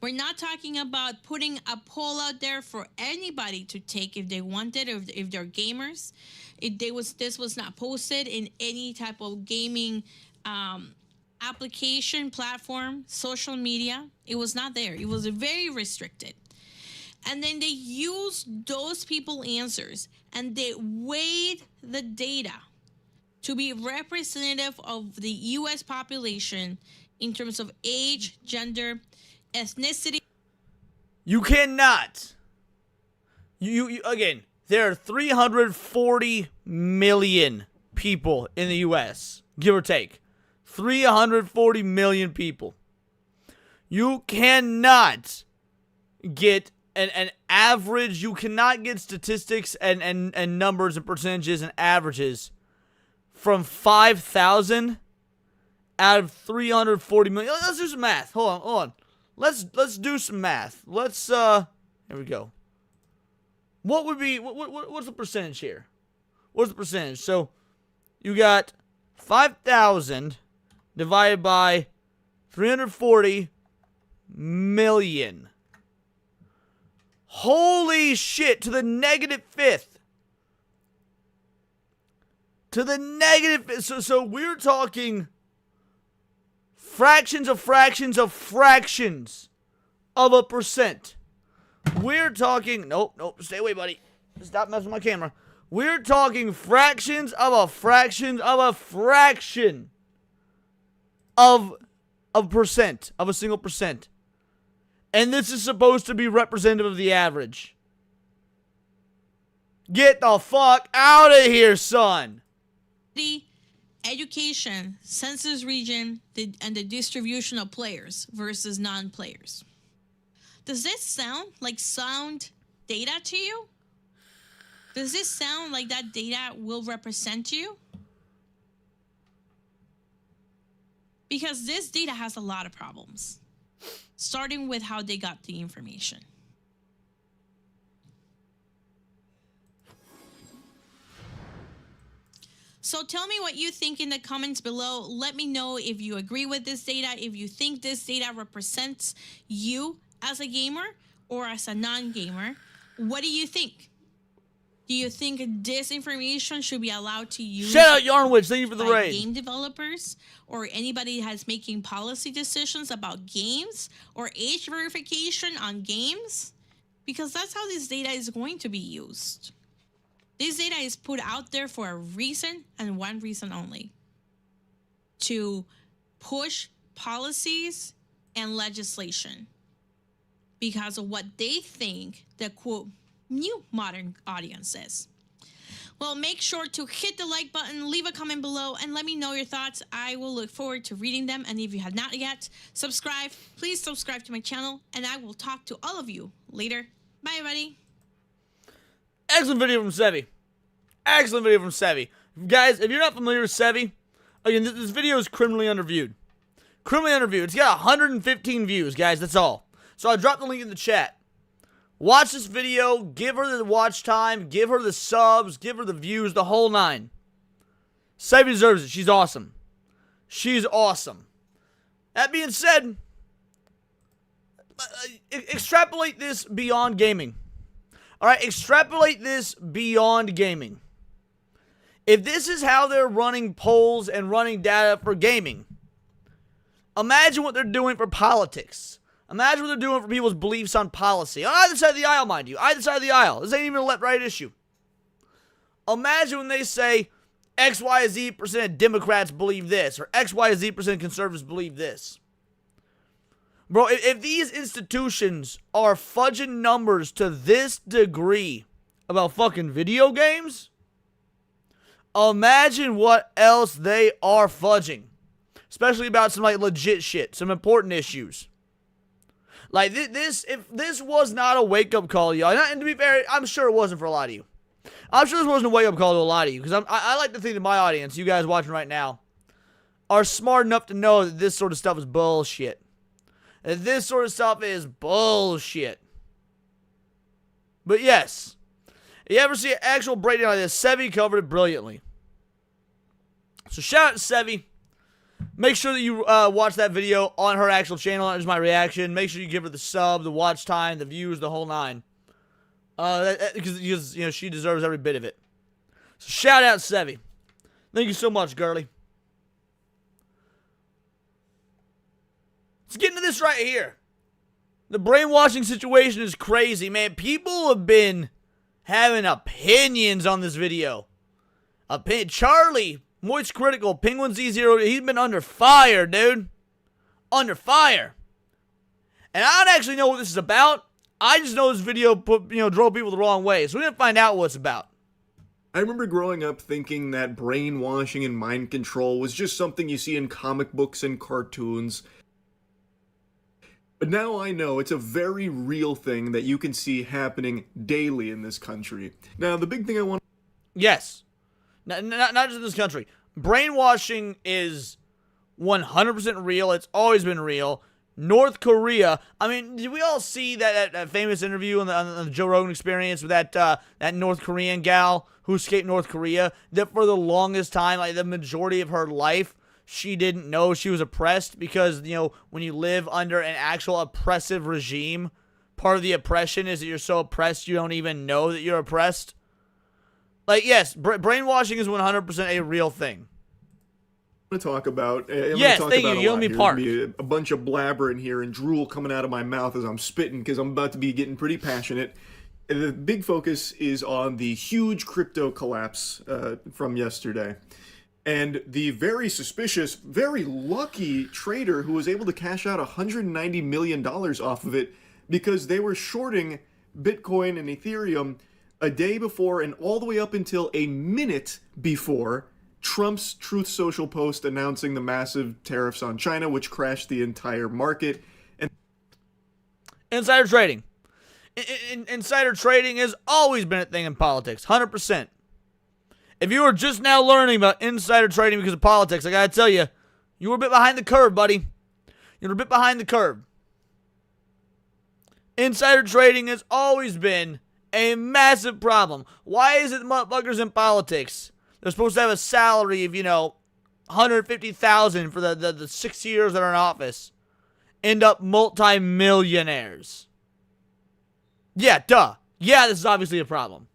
We're not talking about putting a poll out there for anybody to take if they wanted, or if they're gamers. This was not posted in any type of gaming application, platform, social media. It was not there. It was very restricted. And then they used those people's answers and they weighed the data to be representative of the U.S. population in terms of age, gender, ethnicity. You cannot. You again, there are 340 million people in the U.S., give or take. 340 million people. You cannot get an average, you cannot get statistics and numbers and percentages and averages from 5,000 out of 340 million. Let's do some math. Hold on. Let's do some math. Here we go. What would be what's the percentage here? What's the percentage? So you got 5,000 divided by 340 million. Holy shit, to the negative fifth. To the negative fifth. So we're talking fractions of fractions of fractions of a percent. We're talking, nope, stay away, buddy. Stop messing with my camera. We're talking fractions of a fraction of a fraction of a percent, of a single percent. And this is supposed to be representative of the average. Get the fuck out of here, son. The education, census region, and the distribution of players versus non-players. Does this sound like sound data to you? Does this sound like that data will represent you? Because this data has a lot of problems, starting with how they got the information. So tell me what you think in the comments below. Let me know if you agree with this data, if you think this data represents you as a gamer or as a non-gamer. What do you think? Do you think this information should be allowed to use? Shout out Yarnwich, thank you for the raid. Game developers or anybody that's making policy decisions about games or age verification on games? Because that's how this data is going to be used. This data is put out there for a reason and one reason only. To push policies and legislation because of what they think the quote new modern audience is. Well, make sure to hit the like button, leave a comment below, and let me know your thoughts. I will look forward to reading them. And if you have not yet subscribed, please subscribe to my channel, and I will talk to all of you later. Bye, everybody. Excellent video from Sevi. Excellent video from Sevi. Guys, if you're not familiar with Sevi, again, this video is criminally underviewed. Criminally underviewed. It's got 115 views, guys. That's all. So I dropped the link in the chat. Watch this video. Give her the watch time. Give her the subs. Give her the views. The whole nine. Sevi deserves it. She's awesome. She's awesome. That being said, extrapolate this beyond gaming. Alright, extrapolate this beyond gaming. If this is how they're running polls and running data for gaming, imagine what they're doing for politics. Imagine what they're doing for people's beliefs on policy. On either side of the aisle, mind you. Either side of the aisle. This ain't even a left-right issue. Imagine when they say X, Y, Z% of Democrats believe this, or X, Y, Z% of conservatives believe this. Bro, if these institutions are fudging numbers to this degree about fucking video games, imagine what else they are fudging. Especially about some, like, legit shit, some important issues. Like, if this was not a wake-up call, y'all, and to be fair, I'm sure it wasn't for a lot of you. I'm sure this wasn't a wake-up call to a lot of you, because I like to think that my audience, you guys watching right now, are smart enough to know that this sort of stuff is bullshit. That this sort of stuff is bullshit. But yes, you ever see an actual breakdown like this? Sevi covered it brilliantly. So shout out to Sevi. Make sure that you watch that video on her actual channel. That is my reaction. Make sure you give her the sub, the watch time, the views, the whole nine. Because you know, she deserves every bit of it. So shout out Sevi. Thank you so much, girly. Let's get into this right here. The brainwashing situation is crazy, man. People have been having opinions on this video. Charlie, MoistCr1TiKaL, Penguin Z0, he's been under fire, dude. Under fire. And I don't actually know what this is about. I just know this video drove people the wrong way. So we're going to find out what it's about. I remember growing up thinking that brainwashing and mind control was just something you see in comic books and cartoons. But now I know it's a very real thing that you can see happening daily in this country. Now, the big thing I want... Yes. Not just in this country. Brainwashing is 100% real. It's always been real. North Korea. I mean, did we all see that famous interview on the Joe Rogan Experience with that North Korean gal who escaped North Korea? That for the longest time, like the majority of her life, she didn't know she was oppressed because, you know, when you live under an actual oppressive regime, part of the oppression is that you're so oppressed you don't even know that you're oppressed. Like, yes, brainwashing is 100% a real thing. I'm going to talk about... Yes, thank you. You owe me part. Be a bunch of blabber in here and drool coming out of my mouth as I'm spitting because I'm about to be getting pretty passionate. And the big focus is on the huge crypto collapse from yesterday. And the very suspicious, very lucky trader who was able to cash out $190 million off of it because they were shorting Bitcoin and Ethereum a day before and all the way up until a minute before Trump's Truth Social post announcing the massive tariffs on China, which crashed the entire market. And insider trading. Insider trading has always been a thing in politics, 100%. If you are just now learning about insider trading because of politics, I gotta tell you, you were a bit behind the curve, buddy. You're a bit behind the curve. Insider trading has always been a massive problem. Why is it the motherfuckers in politics, they're supposed to have a salary of, $150,000 for the 6 years they're in office, end up multi-millionaires? Yeah, duh. Yeah, this is obviously a problem.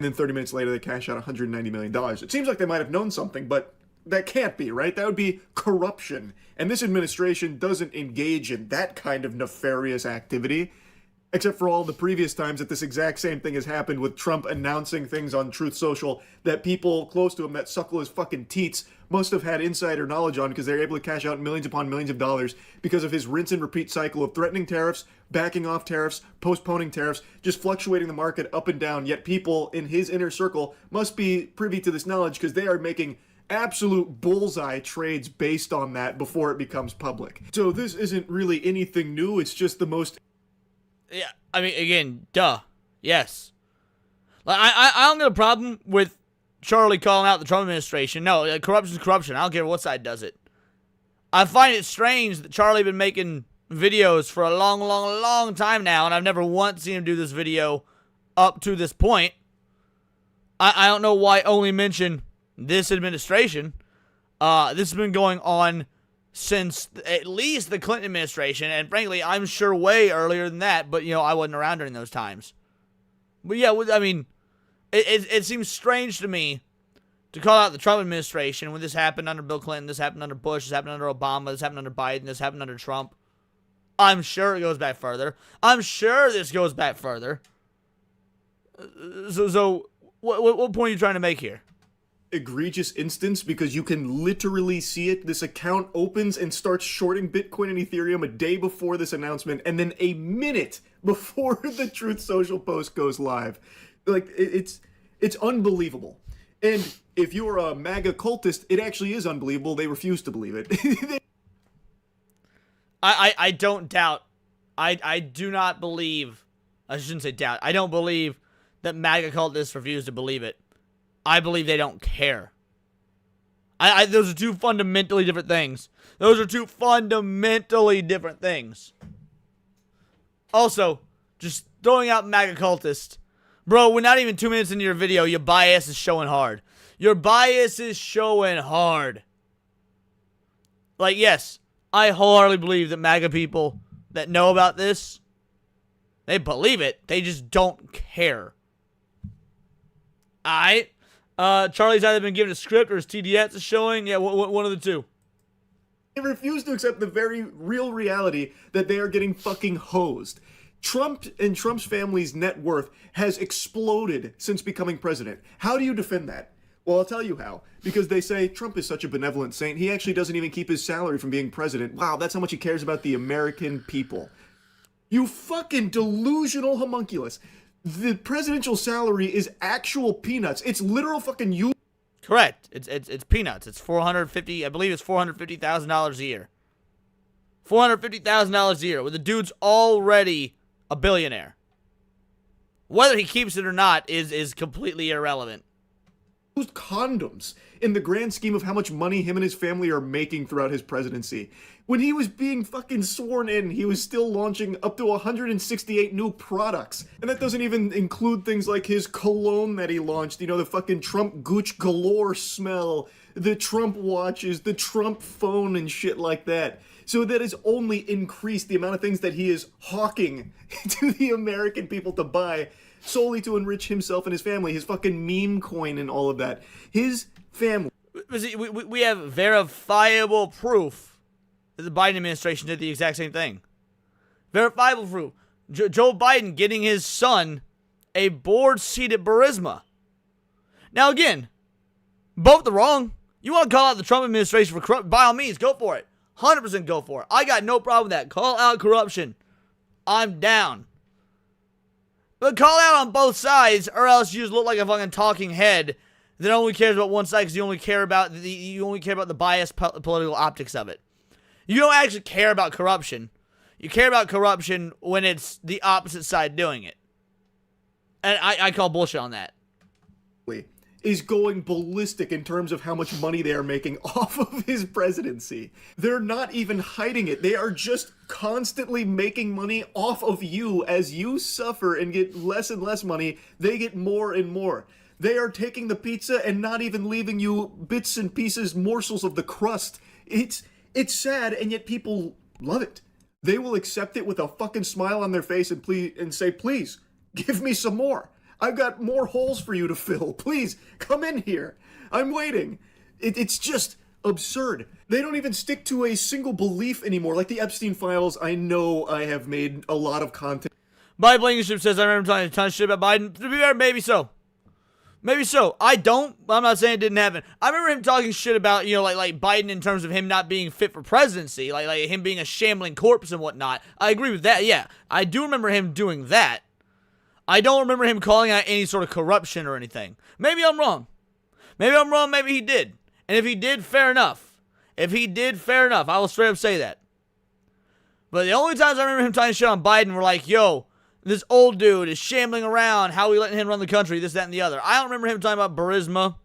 then 30 minutes later, they cash out $190 million. It seems like they might have known something, but that can't be, right? That would be corruption. And this administration doesn't engage in that kind of nefarious activity, except for all the previous times that this exact same thing has happened with Trump announcing things on Truth Social that people close to him that suckle his fucking teats must have had insider knowledge on because they're able to cash out millions upon millions of dollars because of his rinse and repeat cycle of threatening tariffs, backing off tariffs, postponing tariffs, just fluctuating the market up and down. Yet people in his inner circle must be privy to this knowledge because they are making absolute bullseye trades based on that before it becomes public. So this isn't really anything new. It's just the most... Yeah, I mean, again, duh. Yes. Like, I don't get a problem with Charlie calling out the Trump administration. No, corruption's corruption. I don't care what side does it. I find it strange that Charlie been making videos for a long, long, long time now, and I've never once seen him do this video up to this point. I don't know why only mention this administration. This has been going on since at least the Clinton administration, and frankly, I'm sure way earlier than that, but, I wasn't around during those times. But yeah, I mean, it seems strange to me to call out the Trump administration when this happened under Bill Clinton, this happened under Bush, this happened under Obama, this happened under Biden, this happened under Trump. I'm sure it goes back further. I'm sure this goes back further. So what point are you trying to make here? Egregious instance because you can literally see it. This account opens and starts shorting Bitcoin and Ethereum a day before this announcement, and then a minute before the Truth Social post goes live. Like, it's unbelievable. And if you're a MAGA cultist, it actually is unbelievable. They refuse to believe it. I don't doubt. I do not believe. I shouldn't say doubt. I don't believe that MAGA cultists refuse to believe it. I believe they don't care. Those are two fundamentally different things. Those are two fundamentally different things. Also, just throwing out MAGA cultist. Bro, we're not even 2 minutes into your video. Your bias is showing hard. Your bias is showing hard. Like, yes, I wholeheartedly believe that MAGA people that know about this, they believe it. They just don't care. Alright? Charlie's either been given a script or his TDS is showing. Yeah, one of the two. They refuse to accept the very real reality that they are getting fucking hosed. Trump and Trump's family's net worth has exploded since becoming president. How do you defend that? Well, I'll tell you how. Because they say Trump is such a benevolent saint, he actually doesn't even keep his salary from being president. Wow, that's how much he cares about the American people. You fucking delusional homunculus. The presidential salary is actual peanuts. It's literal fucking you. Correct. It's peanuts. It's $450. I believe it's $450,000 a year. $450,000 a year. Where the dude's already a billionaire. Whether he keeps it or not is completely irrelevant. Used condoms in the grand scheme of how much money him and his family are making throughout his presidency. When he was being fucking sworn in, he was still launching up to 168 new products. And that doesn't even include things like his cologne that he launched, you know, the fucking Trump Gooch Galore smell, the Trump watches, the Trump phone and shit like that. So that has only increased the amount of things that he is hawking to the American people to buy solely to enrich himself and his family, his fucking meme coin and all of that. His family. We have verifiable proof that the Biden administration did the exact same thing. Verifiable proof. Joe Biden getting his son a board seat at Burisma. Now again, both are wrong. You want to call out the Trump administration for corrupt? By all means, go for it. 100% go for it. I got no problem with that. Call out corruption. I'm down. But call out on both sides, or else you just look like a fucking talking head that only cares about one side because you only care about the biased political optics of it. You don't actually care about corruption. You care about corruption when it's the opposite side doing it. And I call bullshit on that. Is going ballistic in terms of how much money they are making off of his presidency. They're not even hiding it. They are just constantly making money off of you. As you suffer and get less and less money, they get more and more. They are taking the pizza and not even leaving you bits and pieces, morsels of the crust. It's sad, and yet people love it. They will accept it with a fucking smile on their face and say, please, give me some more. I've got more holes for you to fill. Please, come in here. I'm waiting. It's just absurd. They don't even stick to a single belief anymore. Like the Epstein files, I know I have made a lot of content. Bible Englishship says, I remember talking a ton of shit about Biden. To be fair, maybe so. Maybe so. I don't. I'm not saying it didn't happen. I remember him talking shit about, you know, like Biden in terms of him not being fit for presidency. Like him being a shambling corpse and whatnot. I agree with that, yeah. I do remember him doing that. I don't remember him calling out any sort of corruption or anything. Maybe I'm wrong. Maybe I'm wrong. Maybe he did. And if he did, fair enough. If he did, fair enough. I will straight up say that. But the only times I remember him talking shit on Biden were like, yo, this old dude is shambling around. How are we letting him run the country? This, that, and the other. I don't remember him talking about Burisma.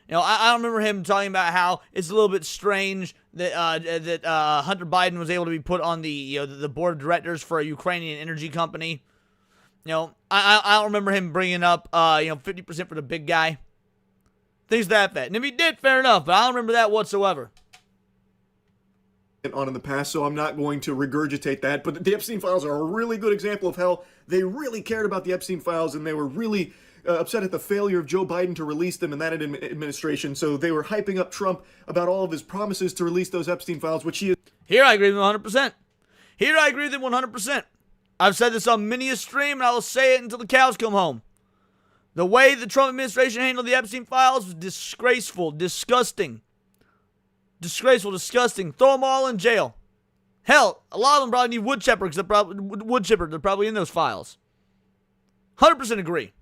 You know, I don't remember him talking about how it's a little bit strange that Hunter Biden was able to be put on the board of directors for a Ukrainian energy company. You know, I don't remember him bringing up, 50% for the big guy. Things that fat. And if he did, fair enough, but I don't remember that whatsoever. On in the past, so I'm not going to regurgitate that, but the Epstein files are a really good example of how they really cared about the Epstein files, and they were really upset at the failure of Joe Biden to release them in that administration, so they were hyping up Trump about all of his promises to release those Epstein files, which he is... Here I agree with him 100%. Here I agree with him 100%. I've said this on many a stream, and I will say it until the cows come home. The way the Trump administration handled the Epstein files was disgraceful, disgusting. Disgraceful, disgusting. Throw them all in jail. Hell, a lot of them probably need wood chippers. They're probably in those files. 100% agree.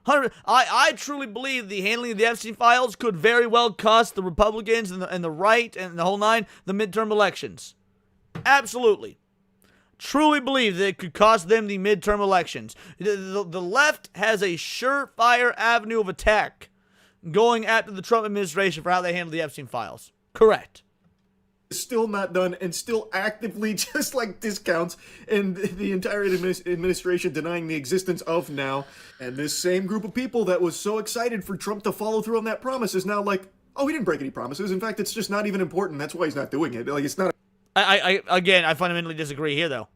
I truly believe the handling of the Epstein files could very well cost the Republicans and the right and the whole nine the midterm elections. Absolutely. Truly believe that it could cost them the midterm elections. The left has a surefire avenue of attack going after the Trump administration for how they handle the Epstein files. Correct. Still not done and still actively just like discounts and the entire administration denying the existence of now. And this same group of people that was so excited for Trump to follow through on that promise is now like, oh, he didn't break any promises. In fact, it's just not even important. That's why he's not doing it. Like, it's not. I fundamentally disagree here, though.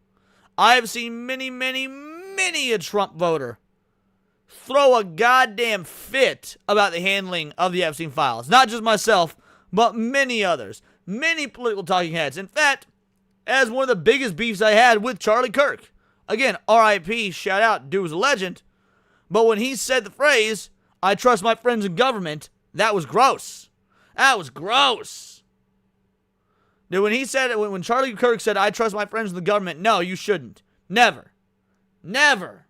I have seen many a Trump voter throw a goddamn fit about the handling of the Epstein files. Not just myself, but many others. Many political talking heads. In fact, as one of the biggest beefs I had with Charlie Kirk. Again, R.I.P., shout out, dude was a legend. But when he said the phrase, I trust my friends in government, that was gross. That was gross. Dude, when he said it, when Charlie Kirk said, I trust my friends in the government, no, you shouldn't. Never. Never.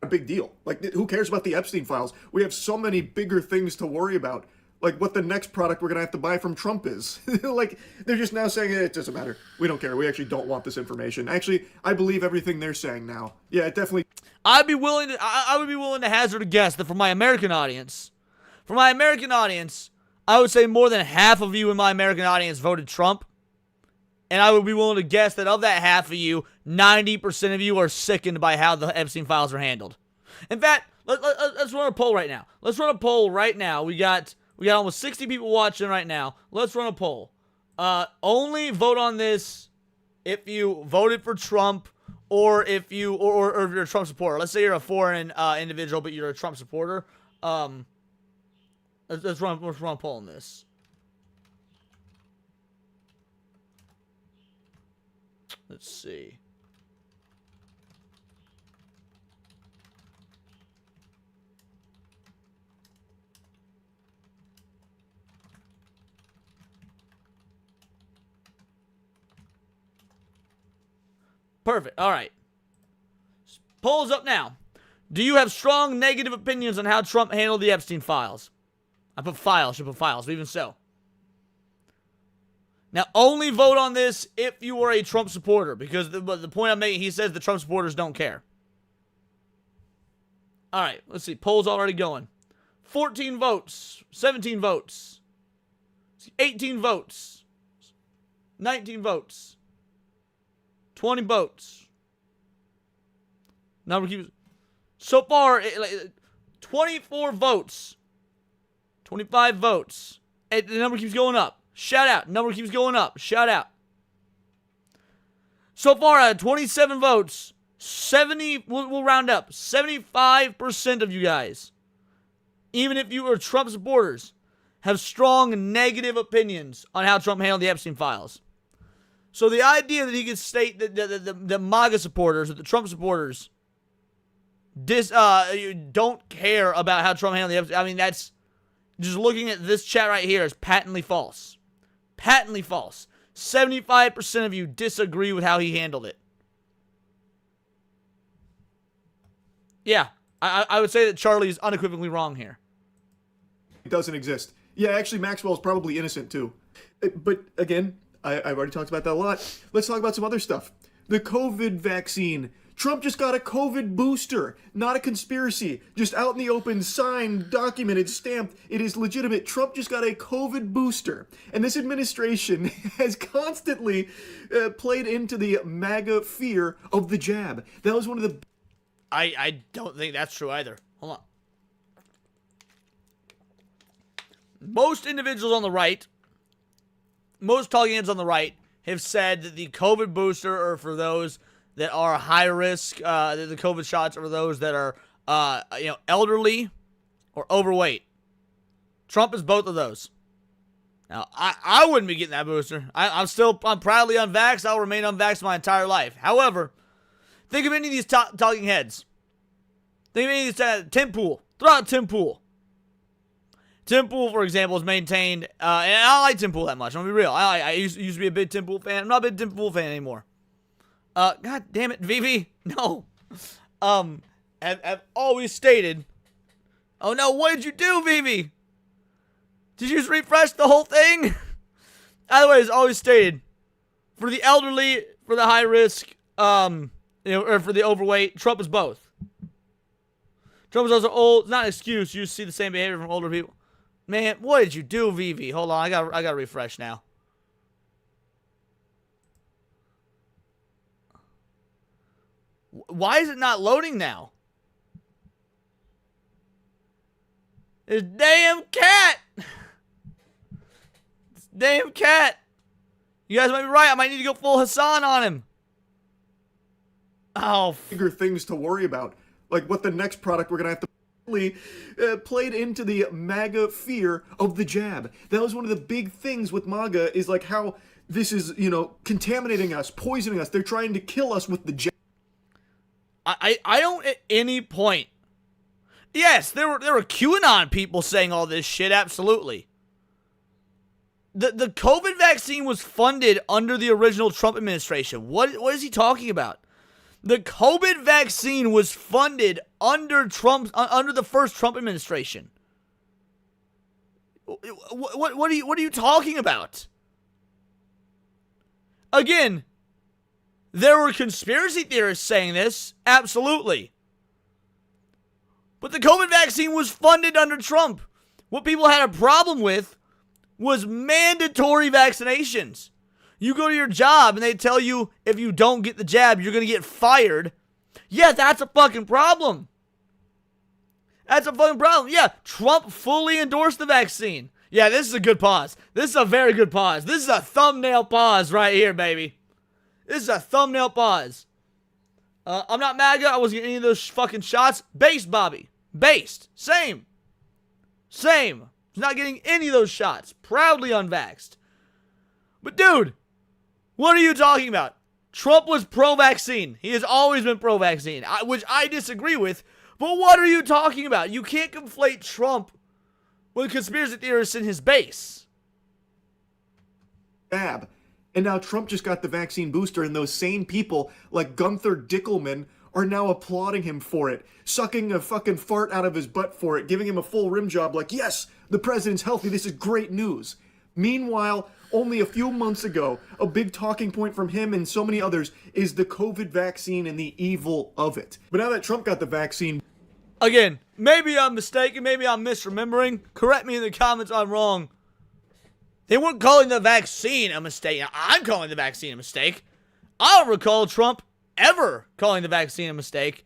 A big deal. Like, who cares about the Epstein files? We have so many bigger things to worry about. Like what the next product we're going to have to buy from Trump is. Like, they're just now saying, it doesn't matter. We don't care. We actually don't want this information. Actually, I believe everything they're saying now. Yeah, it definitely. I would be willing to hazard a guess that for my American audience, I would say more than half of you in my American audience voted Trump. And I would be willing to guess that of that half of you, 90% of you are sickened by how the Epstein files are handled. In fact, let's run a poll right now. We got almost 60 people watching right now. Let's run a poll. Only vote on this if you voted for Trump or if you or if you're a Trump supporter. Let's say you're a foreign individual, but you're a Trump supporter. Let's run a poll on this. Let's see. Perfect. All right. Poll's up now. Do you have strong negative opinions on how Trump handled the Epstein files? I put files. Should put files. But even so. Now, only vote on this if you are a Trump supporter. Because the point I'm making, he says the Trump supporters don't care. All right. Let's see. Poll's already going. 14 votes. 17 votes. 18 votes. 19 votes. 20 votes. Number keeps. So far, 24 votes. 25 votes. And the number keeps going up. Shout out. Number keeps going up. Shout out. So far, at 27 votes, 70, we'll round up, 75% of you guys, even if you are Trump supporters, have strong negative opinions on how Trump handled the Epstein files. So the idea that he could state that the MAGA supporters, that the Trump supporters, don't care about how Trump handled the Epstein, I mean, that's, just looking at this chat right here is patently false. Patently false. 75% of you disagree with how he handled it. Yeah, I would say that Charlie is unequivocally wrong here. It doesn't exist. Yeah, actually, Maxwell's probably innocent too. But again, I've already talked about that a lot. Let's talk about some other stuff. The COVID vaccine. Trump just got a COVID booster. Not a conspiracy. Just out in the open, signed, documented, stamped. It is legitimate. Trump just got a COVID booster. And this administration has constantly played into the MAGA fear of the jab. That was one of the... I don't think that's true either. Hold on. Most individuals on the right, most talking heads on the right, have said that the COVID booster are for those that are high risk, that the COVID shots are for those that are, elderly or overweight. Trump is both of those. Now, I wouldn't be getting that booster. I'm proudly unvaxxed. I'll remain unvaxxed my entire life. However, think of any of these talking heads. Think of any of these, Tim Pool. Throw out Tim Pool. Tim Pool, for example, is maintained, and I don't like Tim Pool that much. I'm gonna be real. I used to be a big Tim Pool fan. I'm not a big Tim Pool fan anymore. God damn it, Vivi. No. Have always stated. Oh no, what did you do, Vivi? Did you just refresh the whole thing? Either way, it's always stated. For the elderly, for the high risk, or for the overweight, Trump is both. Trump is also old. It's not an excuse. You see the same behavior from older people. Man, what did you do, Vivi? Hold on, I got to refresh now. Why is it not loading now? This damn cat! This damn cat! You guys might be right. I might need to go full Hassan on him. Oh, bigger things to worry about, like what the next product we're gonna have to played into the MAGA fear of the jab. That was one of the big things with MAGA, is like how this is, you know, contaminating us, poisoning us. They're trying to kill us with the jab. I don't at any point. Yes, there were QAnon people saying all this shit, absolutely. The COVID vaccine was funded under the original Trump administration. What is he talking about? The COVID vaccine was funded under the first Trump administration. What are you talking about? Again, there were conspiracy theorists saying this, absolutely. But the COVID vaccine was funded under Trump. What people had a problem with was mandatory vaccinations. You go to your job and they tell you if you don't get the jab, you're going to get fired. Yeah, that's a fucking problem. That's a fucking problem. Yeah, Trump fully endorsed the vaccine. Yeah, this is a good pause. This is a very good pause. This is a thumbnail pause right here, baby. This is a thumbnail pause. I'm not MAGA. I wasn't getting any of those fucking shots. Based, Bobby. Based. Same. Not getting any of those shots. Proudly unvaxxed. But dude, what are you talking about? Trump was pro-vaccine. He has always been pro-vaccine, which I disagree with. But what are you talking about? You can't conflate Trump with conspiracy theorists in his base. Jab. And now Trump just got the vaccine booster, and those same people, like Gunther Dickelman, are now applauding him for it, sucking a fucking fart out of his butt for it, giving him a full rim job like, yes, the president's healthy, this is great news. Meanwhile, only a few months ago, a big talking point from him and so many others is the COVID vaccine and the evil of it. But now that Trump got the vaccine... Again, maybe I'm mistaken, maybe I'm misremembering. Correct me in the comments if I'm wrong. They weren't calling the vaccine a mistake. Now, I'm calling the vaccine a mistake. I don't recall Trump ever calling the vaccine a mistake.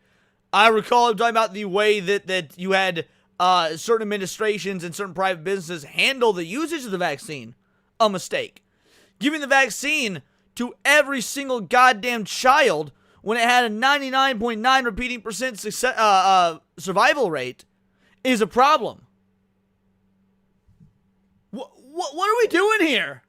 I recall him talking about the way that you had certain administrations and certain private businesses handle the usage of the vaccine a mistake. Giving the vaccine to every single goddamn child when it had a 99.9 repeating percent survival rate is a problem. What are we doing here?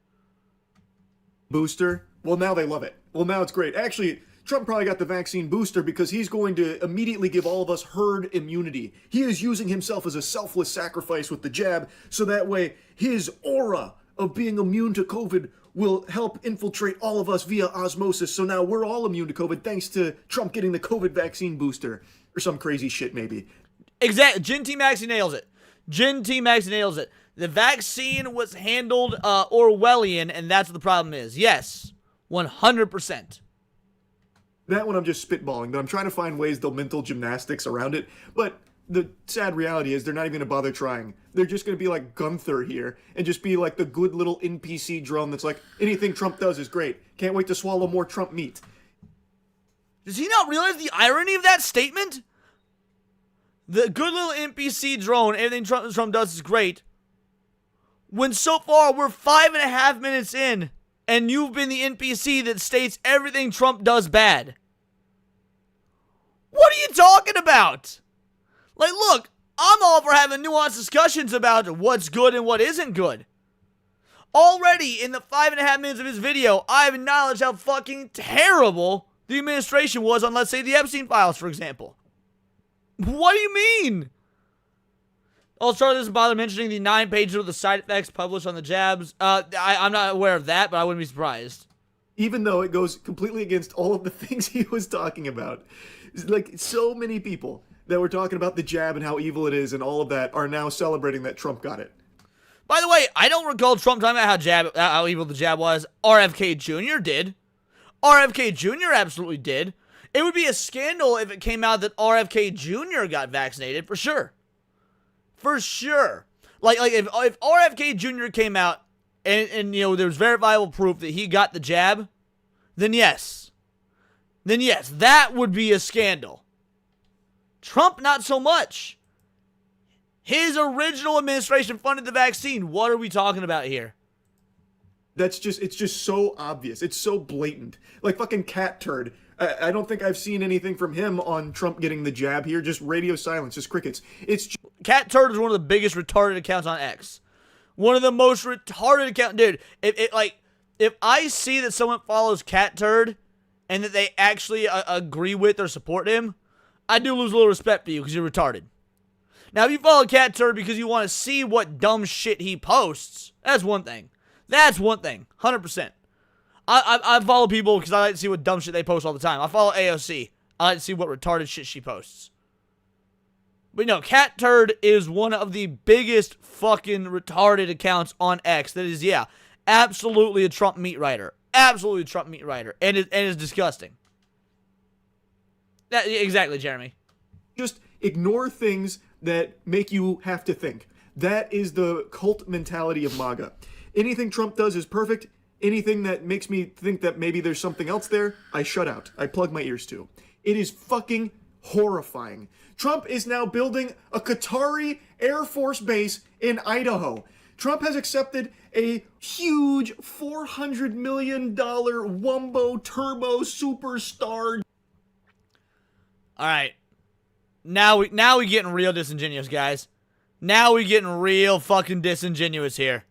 Booster? Well, now they love it. Well, now it's great. Actually, Trump probably got the vaccine booster because he's going to immediately give all of us herd immunity. He is using himself as a selfless sacrifice with the jab, so that way his aura of being immune to COVID will help infiltrate all of us via osmosis. So now we're all immune to COVID thanks to Trump getting the COVID vaccine booster. Or some crazy shit, maybe. Exactly. Gen T Maxi nails it. The vaccine was handled Orwellian, and that's what the problem is. Yes, 100%. That one I'm just spitballing, but I'm trying to find ways they'll mental gymnastics around it. But the sad reality is they're not even going to bother trying. They're just going to be like Gunther here and just be like the good little NPC drone that's like, anything Trump does is great. Can't wait to swallow more Trump meat. Does he not realize the irony of that statement? The good little NPC drone, everything Trump does is great. When so far we're 5.5 minutes in, and you've been the NPC that states everything Trump does bad. What are you talking about? Like, look, I'm all for having nuanced discussions about what's good and what isn't good. Already in the 5.5 minutes of his video, I've acknowledged how fucking terrible the administration was on, let's say, the Epstein files, for example. What do you mean? Also, Charlie doesn't bother mentioning the 9 pages of the side effects published on the jabs. I'm not aware of that, but I wouldn't be surprised. Even though it goes completely against all of the things he was talking about. Like, so many people that were talking about the jab and how evil it is and all of that are now celebrating that Trump got it. By the way, I don't recall Trump talking about how evil the jab was. RFK Jr. did. RFK Jr. absolutely did. It would be a scandal if it came out that RFK Jr. got vaccinated, for sure. For sure. Like if RFK Jr. came out and you know, there's verifiable proof that he got the jab, then yes. Then yes, that would be a scandal. Trump, not so much. His original administration funded the vaccine. What are we talking about here? It's just so obvious. It's so blatant. Like fucking cat turd. I don't think I've seen anything from him on Trump getting the jab here. Just radio silence, just crickets. It's just... Cat turd is one of the biggest retarded accounts on X. One of the most retarded accounts. Dude, if I see that someone follows cat turd and that they actually agree with or support him, I do lose a little respect for you because you're retarded. Now, if you follow cat turd because you want to see what dumb shit he posts, that's one thing. That's one thing, 100%. I follow people because I like to see what dumb shit they post all the time. I follow AOC. I like to see what retarded shit she posts. But no, cat turd is one of the biggest fucking retarded accounts on X. That is, yeah, absolutely a Trump meat writer. Absolutely a Trump meat writer. And it's disgusting. Exactly, Jeremy. Just ignore things that make you have to think. That is the cult mentality of MAGA. Anything Trump does is perfect. Anything that makes me think that maybe there's something else there, I shut out. I plug my ears to. It is fucking horrifying. Trump is now building a Qatari Air Force base in Idaho. Trump has accepted a huge $400 million Wumbo Turbo Superstar. All right. Now we getting real disingenuous, guys. Now we getting real fucking disingenuous here.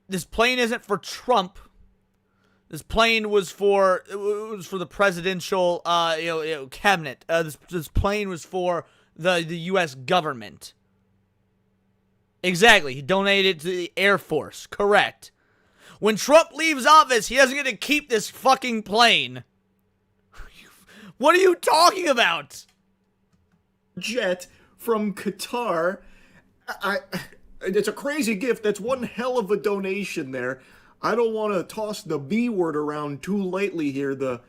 This plane isn't for Trump. This plane was for the presidential cabinet. This plane was for the U.S. government. Exactly. He donated it to the Air Force. Correct. When Trump leaves office, he doesn't get to keep this fucking plane. What are you talking about? Jet from Qatar. It's a crazy gift. That's one hell of a donation there. I don't want to toss the B word around too lightly here, the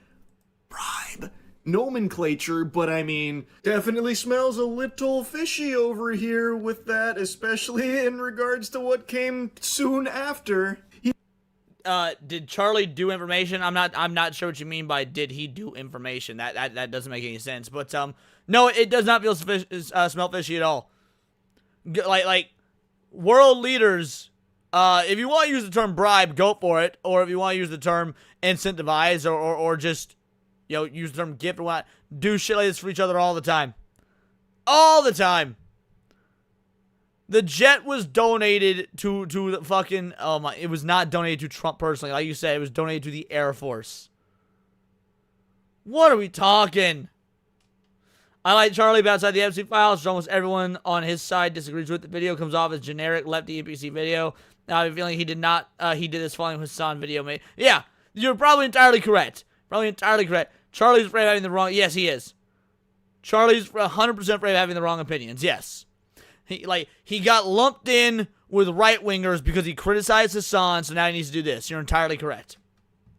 bribe nomenclature, but I mean, definitely smells a little fishy over here with that, especially in regards to what came soon after. Did Charlie do information? I'm not sure what you mean by did he do information. That doesn't make any sense. But no, it does not smell fishy at all. Like world leaders, if you want to use the term bribe, go for it. Or if you want to use the term incentivize or just use the term gift or what, do shit like this for each other all the time. All the time. The jet was donated to the fucking, it was not donated to Trump personally. Like you said, it was donated to the Air Force. What are we talking? I like Charlie about outside the Epstein files. Almost everyone on his side disagrees with the video. Comes off as generic lefty NPC video. Now I have a feeling he did not, he did this following Hassan video made. Yeah, you're probably entirely correct. Probably entirely correct. Charlie's afraid of having the wrong, yes he is. Charlie's 100% afraid of having the wrong opinions, yes. He got lumped in with right-wingers because he criticized Hassan, so now he needs to do this. You're entirely correct.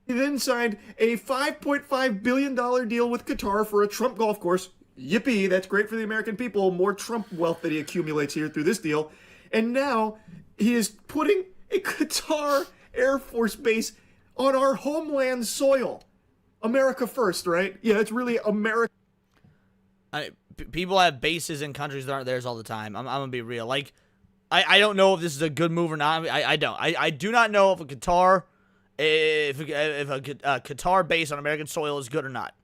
He then signed a $5.5 billion deal with Qatar for a Trump golf course. Yippee, that's great for the American people. More Trump wealth that he accumulates here through this deal. And now he is putting a Qatar Air Force base on our homeland soil. America first, right? Yeah, it's really America. People have bases in countries that aren't theirs all the time. I'm gonna be real. Like, I don't know if this is a good move or not. I don't. I do not know if a Qatar base on American soil is good or not.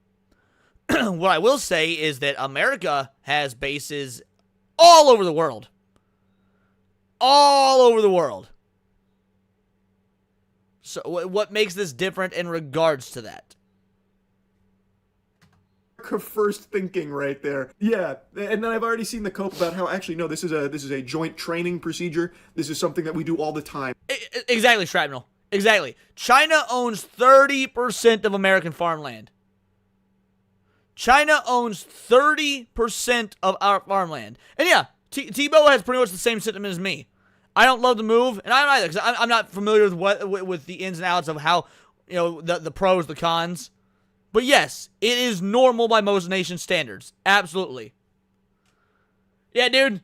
What I will say is that America has bases all over the world. All over the world. So what makes this different in regards to that? First thinking right there. Yeah, and then I've already seen the cope about how actually no, this is a joint training procedure. This is something that we do all the time. Exactly, Shrapnel. Exactly. China owns 30% of American farmland. China owns 30% of our farmland. And yeah, Tebow has pretty much the same sentiment as me. I don't love the move, and I don't either, because I'm not familiar with the ins and outs of how, the pros, the cons. But yes, it is normal by most nation standards. Absolutely. Yeah, dude.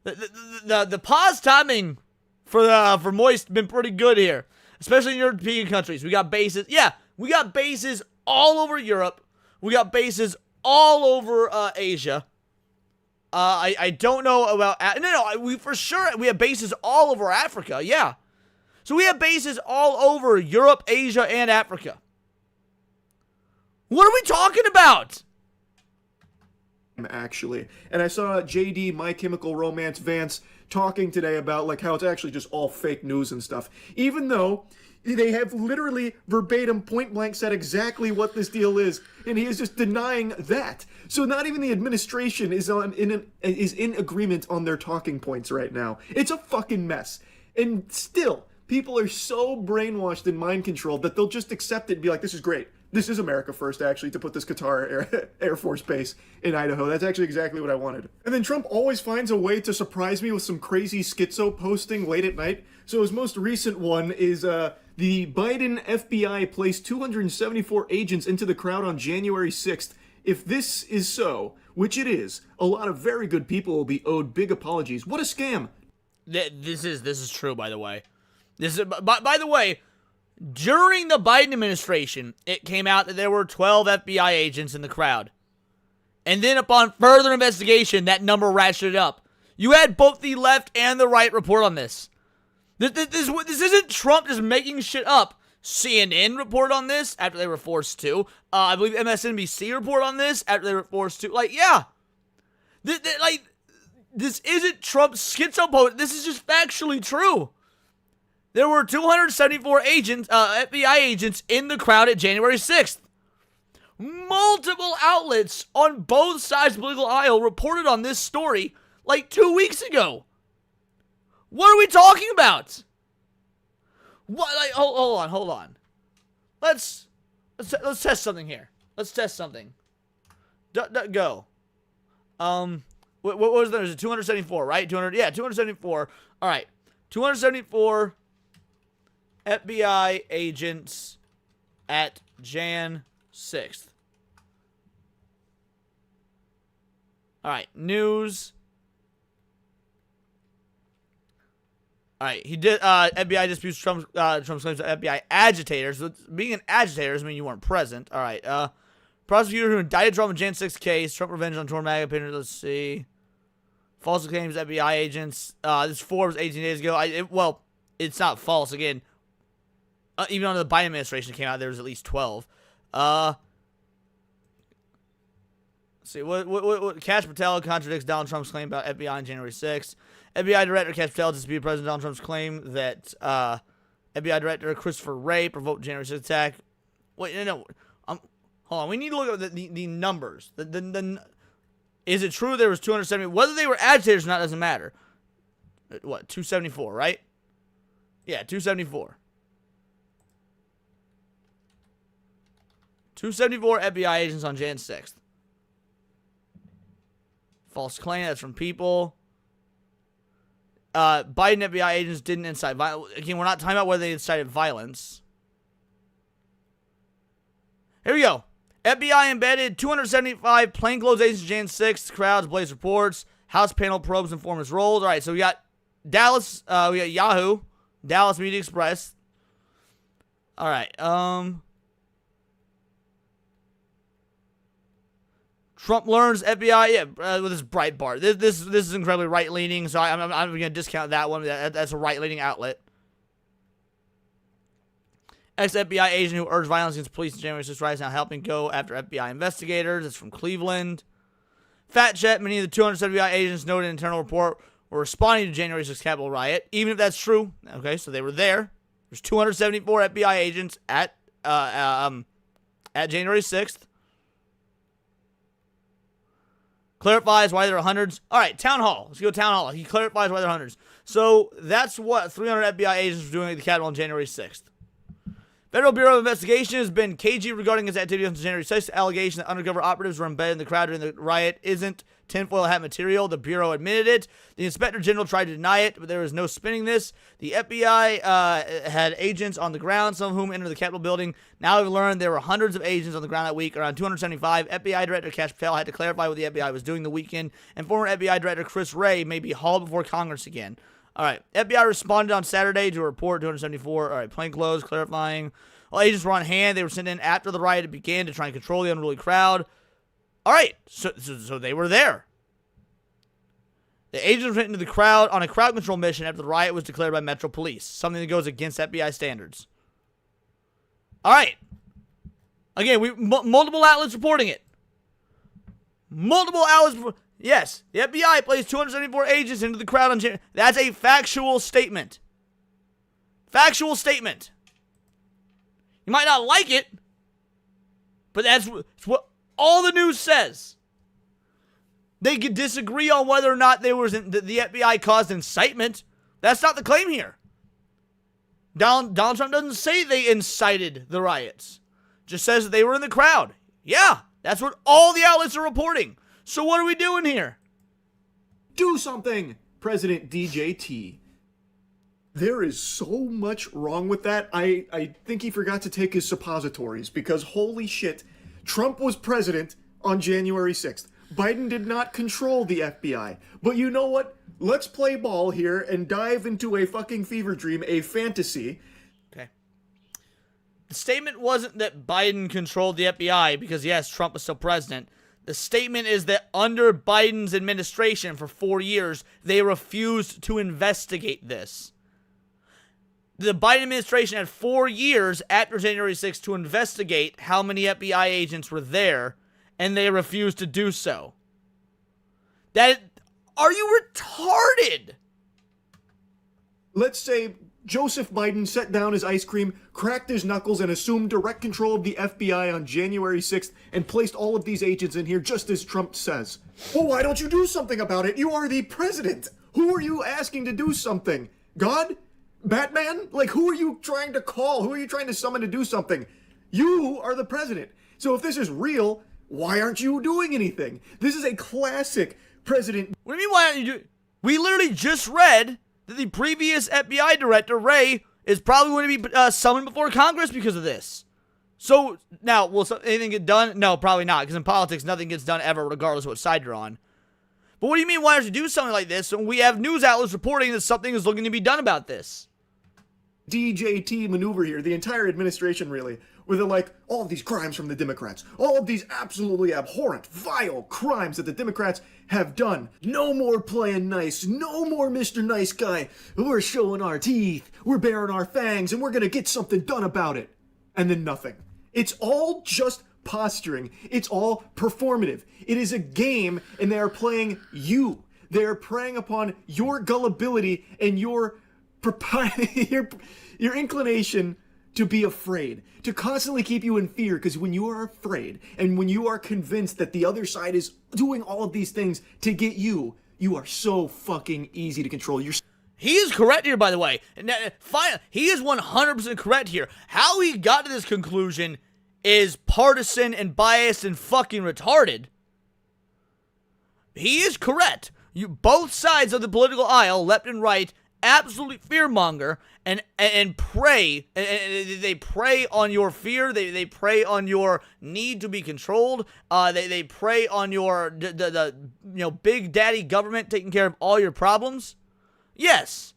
The pause timing for Moist been pretty good here, especially in European countries. We got bases. Yeah, we got bases all over Europe. We got bases all over Asia. I don't know about we for sure we have bases all over Africa. Yeah, so we have bases all over Europe, Asia, and Africa. What are we talking about? Actually, and I saw JD My Chemical Romance Vance talking today about like how it's actually just all fake news and stuff, even though they have literally verbatim point blank said exactly what this deal is, and he is just denying that. So not even the administration is in agreement on their talking points right now. It's a fucking mess. And still, people are so brainwashed and mind controlled that they'll just accept it and be like, this is great. This is America first, actually, to put this Qatar Air Force Base in Idaho. That's actually exactly what I wanted. And then Trump always finds a way to surprise me with some crazy schizo posting late at night. So his most recent one is the Biden FBI placed 274 agents into the crowd on January 6th. If this is so, which it is, a lot of very good people will be owed big apologies. What a scam. This is true, by the way. By the way, during the Biden administration, it came out that there were 12 FBI agents in the crowd. And then upon further investigation, that number ratcheted up. You had both the left and the right report on this. This isn't Trump just making shit up. CNN report on this after they were forced to. I believe MSNBC report on this after they were forced to. Like, yeah. This isn't Trump's schizo. This is just factually true. There were 274 agents, FBI agents in the crowd at January 6th. Multiple outlets on both sides of the political aisle reported on this story like 2 weeks ago. What are we talking about? What? Like, hold on. Let's test something here. Let's test something. Go. What was there? Is it 274, right? 200. Yeah, 274. All right, 274 FBI agents at Jan 6th. All right, news. All right, he did. FBI disputes Trump's claims to FBI agitators. So being an agitator doesn't mean you weren't present. All right, prosecutor who indicted Trump in Jan 6 case. Trump revenge on torn MAGA opinion. Let's see. False claims FBI agents. This Forbes 18 days ago. Well, it's not false again. Even under the Biden administration came out, there was at least 12. Let's see, what Kash Patel contradicts Donald Trump's claim about FBI on January 6th. FBI Director Kash Patel disputed President Donald Trump's claim that FBI Director Christopher Wray provoked January 6th attack. Wait, no. Hold on. We need to look at the numbers. Is it true there was 270? Whether they were agitators or not doesn't matter. What, 274, right? Yeah, 274. 274 FBI agents on Jan 6th. False claim, that's from People. Biden FBI agents didn't incite violence. Again, we're not talking about whether they incited violence. Here we go. FBI embedded 275 plainclothes agents Jan 6th. Crowds, Blaze reports. House panel probes informants roles. All right, so we got Dallas. We got Yahoo. Dallas Media Express. All right. Trump learns FBI, with this Breitbart. This is incredibly right-leaning, so I'm going to discount that one. That's a right-leaning outlet. Ex-FBI agent who urged violence against police in January 6th riots now helping go after FBI investigators. It's from Cleveland. Fat Chat, many of the 200 FBI agents noted in an internal report were responding to January 6th Capitol riot. Even if that's true, okay, so they were there. There's 274 FBI agents at January 6th. Clarifies why there are hundreds. All right, town hall. Let's go to town hall. He clarifies why there are hundreds. So that's what 300 FBI agents were doing at the Capitol on January 6th. Federal Bureau of Investigation has been cagey regarding its activity on January 6th. Allegation that undercover operatives were embedded in the crowd during the riot isn't tinfoil hat material. The Bureau admitted it. The Inspector General tried to deny it, but there was no spinning this. The FBI had agents on the ground, some of whom entered the Capitol building. Now we've learned there were hundreds of agents on the ground that week, around 275. FBI Director Kash Patel had to clarify what the FBI was doing the weekend, and former FBI Director Chris Wray may be hauled before Congress again. All right, FBI responded on Saturday to a report 274. All right, plainclothes, clarifying. All agents were on hand. They were sent in after the riot began to try and control the unruly crowd. All right, so they were there. The agents went into the crowd on a crowd control mission after the riot was declared by Metro Police, something that goes against FBI standards. All right. Again, multiple outlets reporting it. Multiple outlets. Yes, the FBI placed 274 agents into the crowd on January. That's a factual statement. Factual statement. You might not like it, but that's what all the news says. They could disagree on whether or not the FBI caused incitement. That's not the claim here. Donald Trump doesn't say they incited the riots. Just says that they were in the crowd. Yeah, that's what all the outlets are reporting. So what are we doing here? Do something, President DJT. There is so much wrong with that. I think he forgot to take his suppositories because holy shit, Trump was president on January 6th. Biden did not control the FBI. But you know what? Let's play ball here and dive into a fucking fever dream, a fantasy. Okay. The statement wasn't that Biden controlled the FBI because, yes, Trump was still president. The statement is that under Biden's administration for 4 years, they refused to investigate this. The Biden administration had 4 years after January 6th to investigate how many FBI agents were there, and they refused to do so. Are you retarded? Let's say Joseph Biden set down his ice cream, cracked his knuckles, and assumed direct control of the FBI on January 6th and placed all of these agents in here just as Trump says. Well, why don't you do something about it? You are the president. Who are you asking to do something? God? Batman? Like, who are you trying to call? Who are you trying to summon to do something? You are the president. So if this is real, why aren't you doing anything? This is a classic president. What do you mean, why aren't you doing? We literally just read that the previous FBI director, Wray, is probably going to be summoned before Congress because of this. So, now, will anything get done? No, probably not, because in politics, nothing gets done ever, regardless of what side you're on. But what do you mean, why don't you do something like this when we have news outlets reporting that something is looking to be done about this? DJT maneuver here, the entire administration really, where they're like, all of these crimes from the Democrats, all of these absolutely abhorrent, vile crimes that the Democrats have done. No more playing nice, no more Mr. Nice Guy. We're showing our teeth, we're baring our fangs, and we're gonna get something done about it. And then nothing. It's all just posturing. It's all performative. It is a game, and they are playing you. They are preying upon your gullibility and your your inclination to be afraid, to constantly keep you in fear, because when you are afraid and when you are convinced that the other side is doing all of these things to get you, you are so fucking easy to control. He is correct here, by the way. He is 100% correct here. How he got to this conclusion is partisan and biased and fucking retarded. He is correct. Both sides of the political aisle, left and right, absolutely fearmonger and prey. They prey on your fear. They prey on your need to be controlled. They prey on your big daddy government taking care of all your problems. Yes,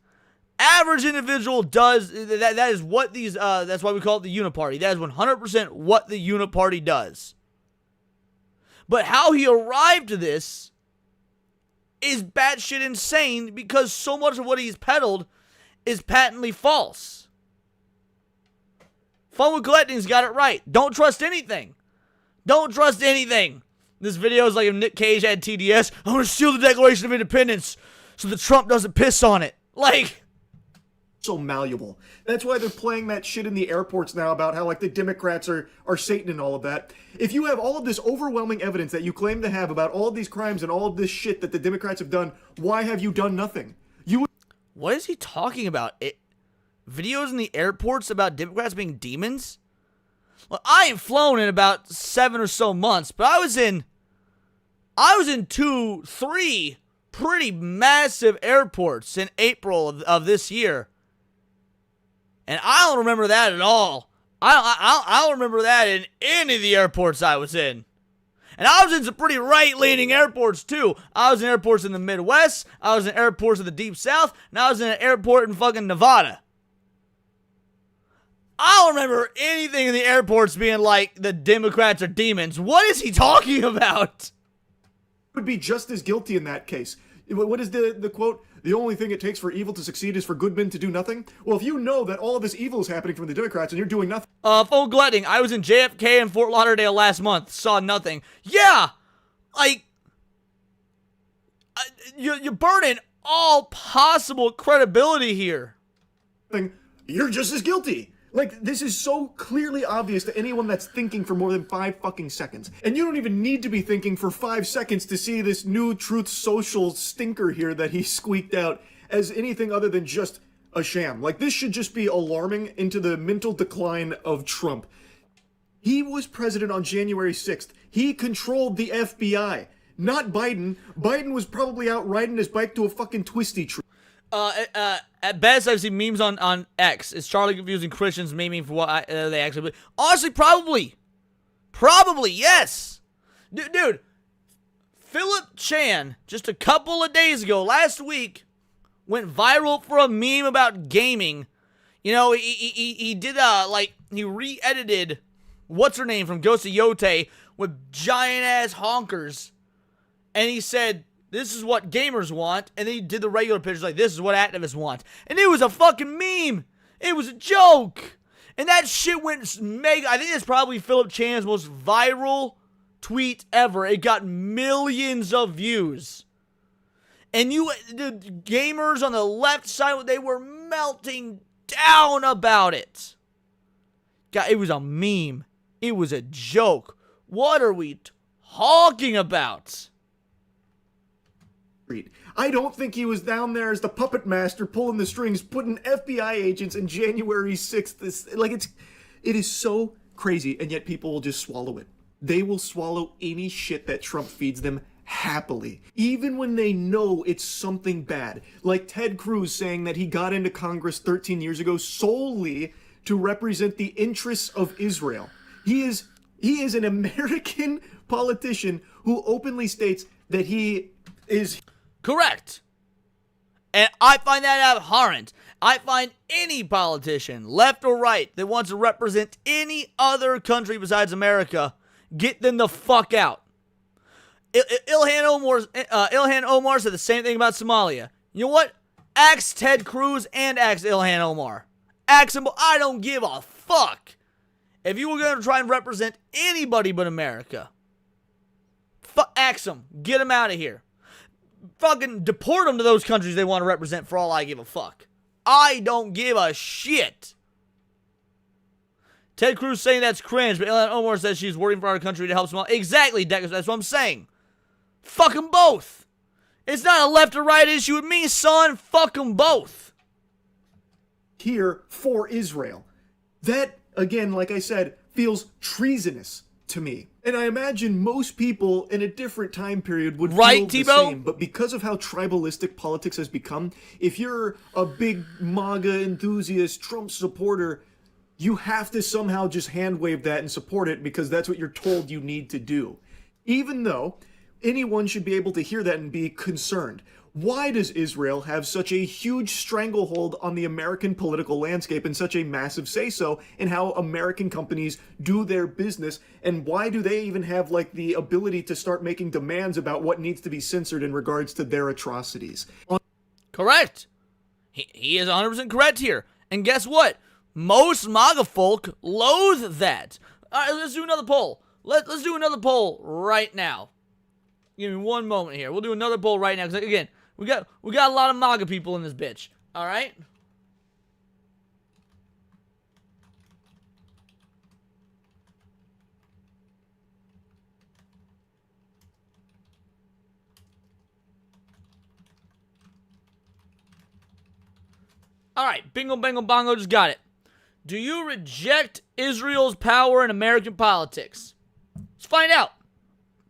average individual does that. That is what these. That's why we call it the uniparty. That is 100% what the uniparty does. But how he arrived to this is batshit insane, because so much of what he's peddled is patently false. Fun with Collecting's got it right. Don't trust anything. Don't trust anything. This video is like if Nick Cage had TDS. I'm going to steal the Declaration of Independence so that Trump doesn't piss on it. Like, so malleable. That's why they're playing that shit in the airports now about how like the Democrats are Satan and all of that. If you have all of this overwhelming evidence that you claim to have about all of these crimes and all of this shit that the Democrats have done, why have you done nothing? What is he talking about? Videos in the airports about Democrats being demons? Well, I ain't flown in about 7 or so months, but I was in 3 pretty massive airports in April of this year. And I don't remember that at all. I don't remember that in any of the airports I was in. And I was in some pretty right-leaning airports, too. I was in airports in the Midwest, I was in airports in the Deep South, and I was in an airport in fucking Nevada. I don't remember anything in the airports being like, the Democrats are demons. What is he talking about? Would be just as guilty in that case. What is the quote? The only thing it takes for evil to succeed is for good men to do nothing? Well, if you know that all of this evil is happening from the Democrats and you're doing nothing... Phone gluttony. I was in JFK and Fort Lauderdale last month. Saw nothing. Yeah! Like... You're burning all possible credibility here. You're just as guilty. Like, this is so clearly obvious to anyone that's thinking for more than 5 fucking seconds. And you don't even need to be thinking for 5 seconds to see this new Truth Social stinker here that he squeaked out as anything other than just a sham. Like, this should just be alarming into the mental decline of Trump. He was president on January 6th. He controlled the FBI. Not Biden. Biden was probably out riding his bike to a fucking twisty tree. At best, I've seen memes on X. Is Charlie confusing Christians memeing for what they actually believe? Honestly, probably. Probably, yes. Dude, Philip Chan, just a couple of days ago, last week, went viral for a meme about gaming. You know, he did, he re-edited what's-her-name from Ghost of Yote with giant-ass honkers. And he said... this is what gamers want, and then he did the regular pictures like, this is what activists want. And it was a fucking meme. It was a joke. And that shit went mega. I think it's probably Philip Chan's most viral tweet ever. It got millions of views. And the gamers on the left side, they were melting down about it. God, it was a meme. It was a joke. What are we talking about? I don't think he was down there as the puppet master pulling the strings, putting FBI agents in January 6th. It is so crazy, and yet people will just swallow it. They will swallow any shit that Trump feeds them happily, even when they know it's something bad. Like Ted Cruz saying that he got into Congress 13 years ago solely to represent the interests of Israel. He is an American politician who openly states that he is... correct. And I find that abhorrent. I find any politician, left or right, that wants to represent any other country besides America, get them the fuck out. Ilhan Omar said the same thing about Somalia. You know what? Axe Ted Cruz and axe Ilhan Omar. Axe him. I don't give a fuck. If you were going to try and represent anybody but America, axe them. Get them out of here. Fucking deport them to those countries they want to represent for all I give a fuck. I don't give a shit. Ted Cruz saying that's cringe, but Ilhan Omar says she's working for our country to help Somalia. Exactly, Deckers, that's what I'm saying. Fuck them both. It's not a left or right issue with me, son. Fuck them both. Here for Israel. That, again, like I said, feels treasonous to me. And I imagine most people in a different time period would feel the same. But because of how tribalistic politics has become, if you're a big MAGA enthusiast, Trump supporter, you have to somehow just hand wave that and support it because that's what you're told you need to do. Even though anyone should be able to hear that and be concerned. Why does Israel have such a huge stranglehold on the American political landscape and such a massive say-so in how American companies do their business? And why do they even have, like, the ability to start making demands about what needs to be censored in regards to their atrocities? Correct. He is 100% correct here. And guess what? Most MAGA folk loathe that. All right, let's do another poll. Let's do another poll right now. Give me one moment here. We'll do another poll right now. Because, again, we got a lot of MAGA people in this bitch. All right? All right, bingo, bango, bongo, just got it. Do you reject Israel's power in American politics? Let's find out.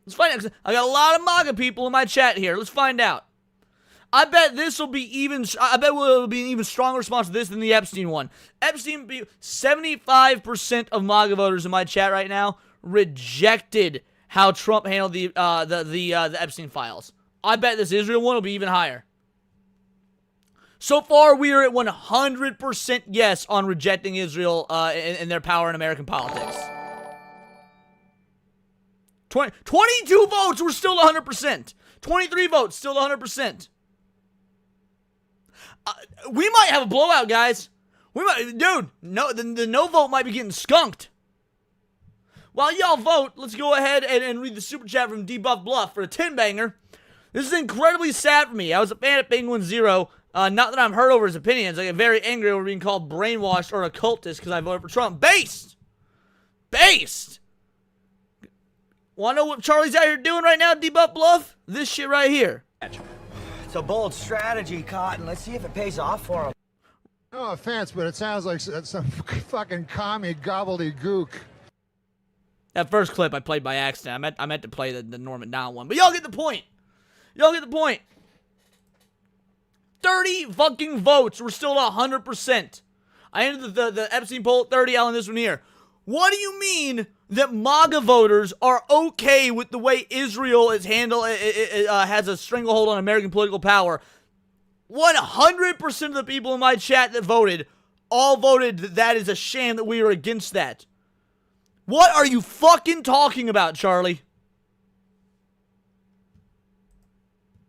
Let's find out. I got a lot of MAGA people in my chat here. Let's find out. I bet this will be will be an even stronger response to this than the Epstein one. 75% of MAGA voters in my chat right now rejected how Trump handled the Epstein files. I bet this Israel one will be even higher. So far, we are at 100% yes on rejecting Israel and their power in American politics. 22 votes, we're still 100%. 23 votes, still 100%. We might have a blowout, guys. Dude, no, the no vote might be getting skunked. While y'all vote, let's go ahead and read the super chat from Debuff Bluff for a 10-banger. This is incredibly sad for me. I was a fan of Penguin Zero. Not that I'm hurt over his opinions. I get very angry over being called brainwashed or occultist because I voted for Trump. Based! Wanna know what Charlie's out here doing right now, Debuff Bluff? This shit right here. It's a bold strategy, Cotton. Let's see if it pays off for him. No offense, but it sounds like some fucking commie gobbledygook. That first clip I played by accident. I meant to play the Norm Macdonald one. But y'all get the point. 30 fucking votes. We're still at 100%. I ended the Epstein poll at 30. I'll end this one here. What do you mean that MAGA voters are okay with the way Israel is has a stranglehold on American political power? 100% of the people in my chat that voted all voted that is a shame that we are against that. What are you fucking talking about, Charlie?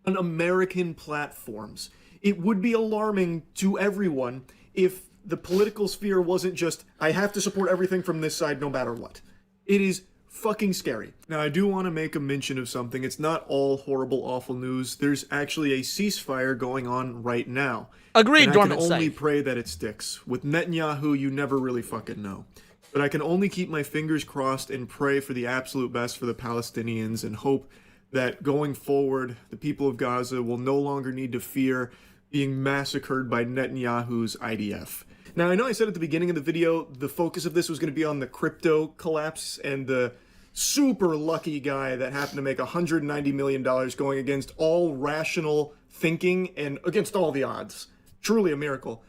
On American platforms, it would be alarming to everyone if the political sphere wasn't just, I have to support everything from this side no matter what. It is fucking scary. Now, I do want to make a mention of something. It's not all horrible, awful news. There's actually a ceasefire going on right now. Agreed, and dormant I can only site. pray that it sticks. With Netanyahu, you never really fucking know. But I can only keep my fingers crossed and pray for the absolute best for the Palestinians and hope that going forward, the people of Gaza will no longer need to fear being massacred by Netanyahu's IDF. Now, I know I said at the beginning of the video, the focus of this was going to be on the crypto collapse and the super lucky guy that happened to make $190 million going against all rational thinking and against all the odds. Truly a miracle.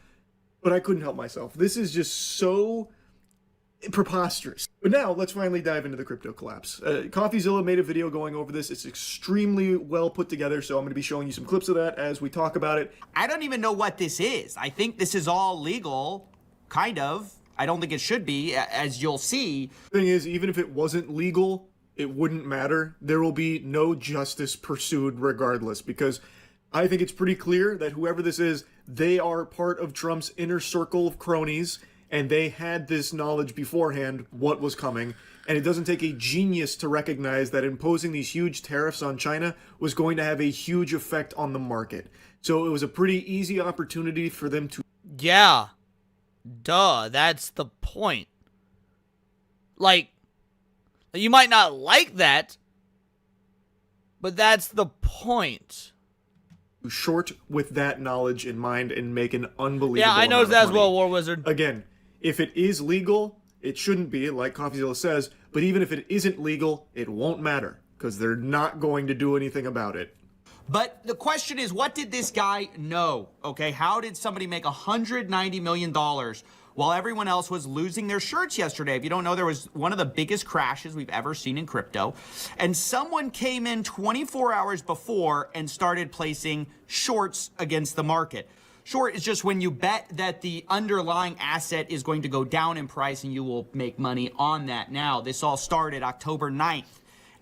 But I couldn't help myself. This is just so preposterous. But now, let's finally dive into the crypto collapse. CoffeeZilla made a video going over this. It's extremely well put together, so I'm going to be showing you some clips of that as we talk about it. I don't even know what this is. I think this is all legal, kind of. I don't think it should be, as you'll see. The thing is, even if it wasn't legal, it wouldn't matter. There will be no justice pursued regardless, because I think it's pretty clear that whoever this is, they are part of Trump's inner circle of cronies, and they had this knowledge beforehand, what was coming. And it doesn't take a genius to recognize that imposing these huge tariffs on China was going to have a huge effect on the market. So it was a pretty easy opportunity for them to... Yeah. Duh, that's the point. Like, you might not like that, but that's the point. short with that knowledge in mind and make an unbelievable Yeah, I noticed that as well, money. War Wizard. Again, if it is legal, it shouldn't be, like CoffeeZilla says, but even if it isn't legal, it won't matter, because they're not going to do anything about it. But the question is, what did this guy know? Okay, how did somebody make $190 million while everyone else was losing their shirts yesterday? If you don't know, there was one of the biggest crashes we've ever seen in crypto. And someone came in 24 hours before and started placing shorts against the market. Short is just when you bet that the underlying asset is going to go down in price and you will make money on that. Now, this all started October 9th.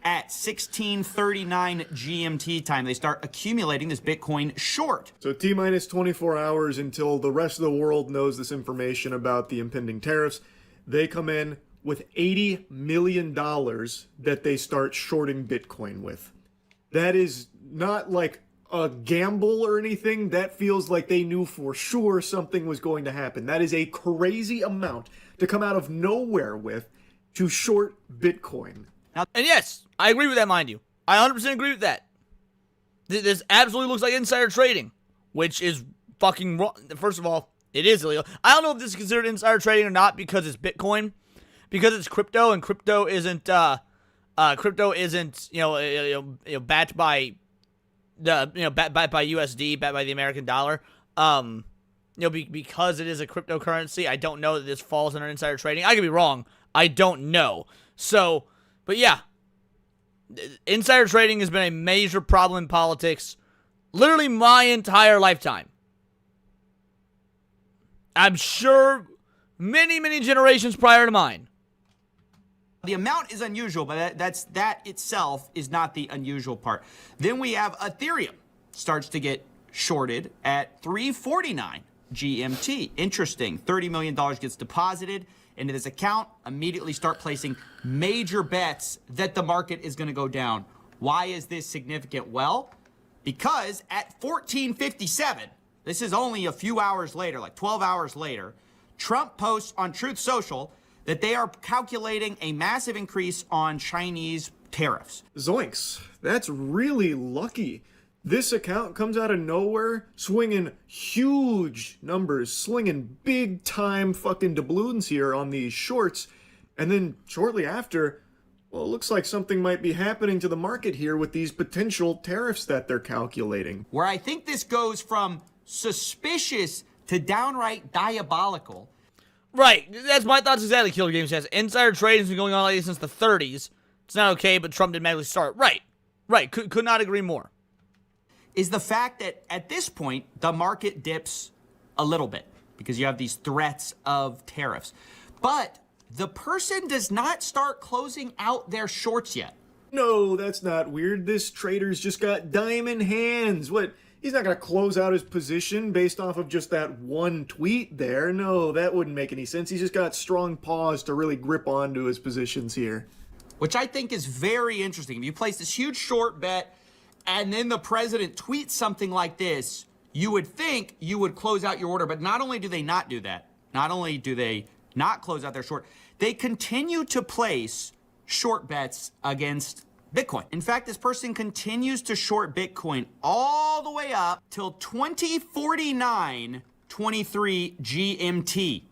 At 1639 GMT time, they start accumulating this Bitcoin short. So T-minus 24 hours until the rest of the world knows this information about the impending tariffs. They come in with $80 million that they start shorting Bitcoin with. That is not like a gamble or anything. That feels like they knew for sure something was going to happen. That is a crazy amount to come out of nowhere with to short Bitcoin. And yes, I agree with that, mind you. I 100% agree with that. This absolutely looks like insider trading, which is fucking wrong. First of all, It is illegal. I don't know if this is considered insider trading or not because it's Bitcoin, because it's crypto, and crypto isn't backed by backed by USD, backed by the American dollar. Because it is a cryptocurrency, I don't know that this falls under insider trading. I could be wrong. I don't know. So, but yeah, insider trading has been a major problem in politics literally my entire lifetime. I'm sure many, many generations prior to mine. The amount is unusual, but that itself is not the unusual part. Then we have Ethereum starts to get shorted at 349 GMT. Interesting. $30 million gets deposited into this account. Immediately start placing major bets that the market is going to go down. Why is this significant? Well, because at 1457, this is only a few hours later, like 12 hours later, Trump posts on Truth Social that they are calculating a massive increase on Chinese tariffs. Zoinks. That's really lucky. This account comes out of nowhere, swinging huge numbers, slinging big time fucking doubloons here on these shorts. And then shortly after, well, it looks like something might be happening to the market here with these potential tariffs that they're calculating. Where I think this goes from suspicious to downright diabolical. Right. That's my thoughts exactly, Killer Game says. Insider trading has been going on like this since the 30s. It's not okay, but Trump didn't magically start. Right. Right. Could not agree more. Is the fact that at this point, the market dips a little bit because you have these threats of tariffs. But the person does not start closing out their shorts yet. No, that's not weird. This trader's just got diamond hands. What? He's not going to close out his position based off of just that one tweet there. No, that wouldn't make any sense. He's just got strong paws to really grip onto his positions here. Which I think is very interesting. If you place this huge short bet and then the president tweets something like this, you would think you would close out your order. But not only do they not do that, not only do they not close out their short, they continue to place short bets against Bitcoin. In fact, this person continues to short Bitcoin all the way up till 2049.23 GMT.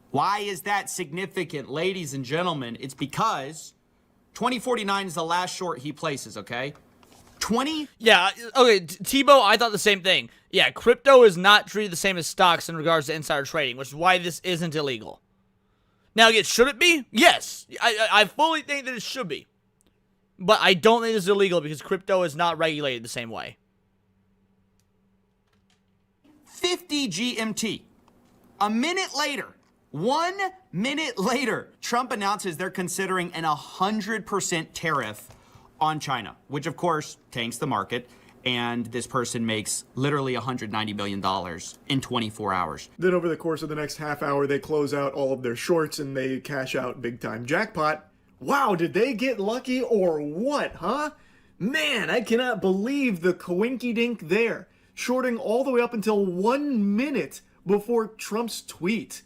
Why is that significant, ladies and gentlemen? It's because 2049 is the last short he places, okay? Yeah, okay, Tebow, I thought the same thing. Yeah, crypto is not treated the same as stocks in regards to insider trading, which is why this isn't illegal. Now, again, should it be? Yes. I fully think that it should be. But I don't think this is illegal because crypto is not regulated the same way. 50 GMT. A minute later, 1 minute later, Trump announces they're considering an 100% tariff on China, which of course tanks the market. And this person makes literally $190 million in 24 hours. Then over the course of the next half hour, they close out all of their shorts and they cash out big time jackpot. Wow, did they get lucky or what, huh? Man, I cannot believe the coinky-dink there. Shorting all the way up until 1 minute before Trump's tweet.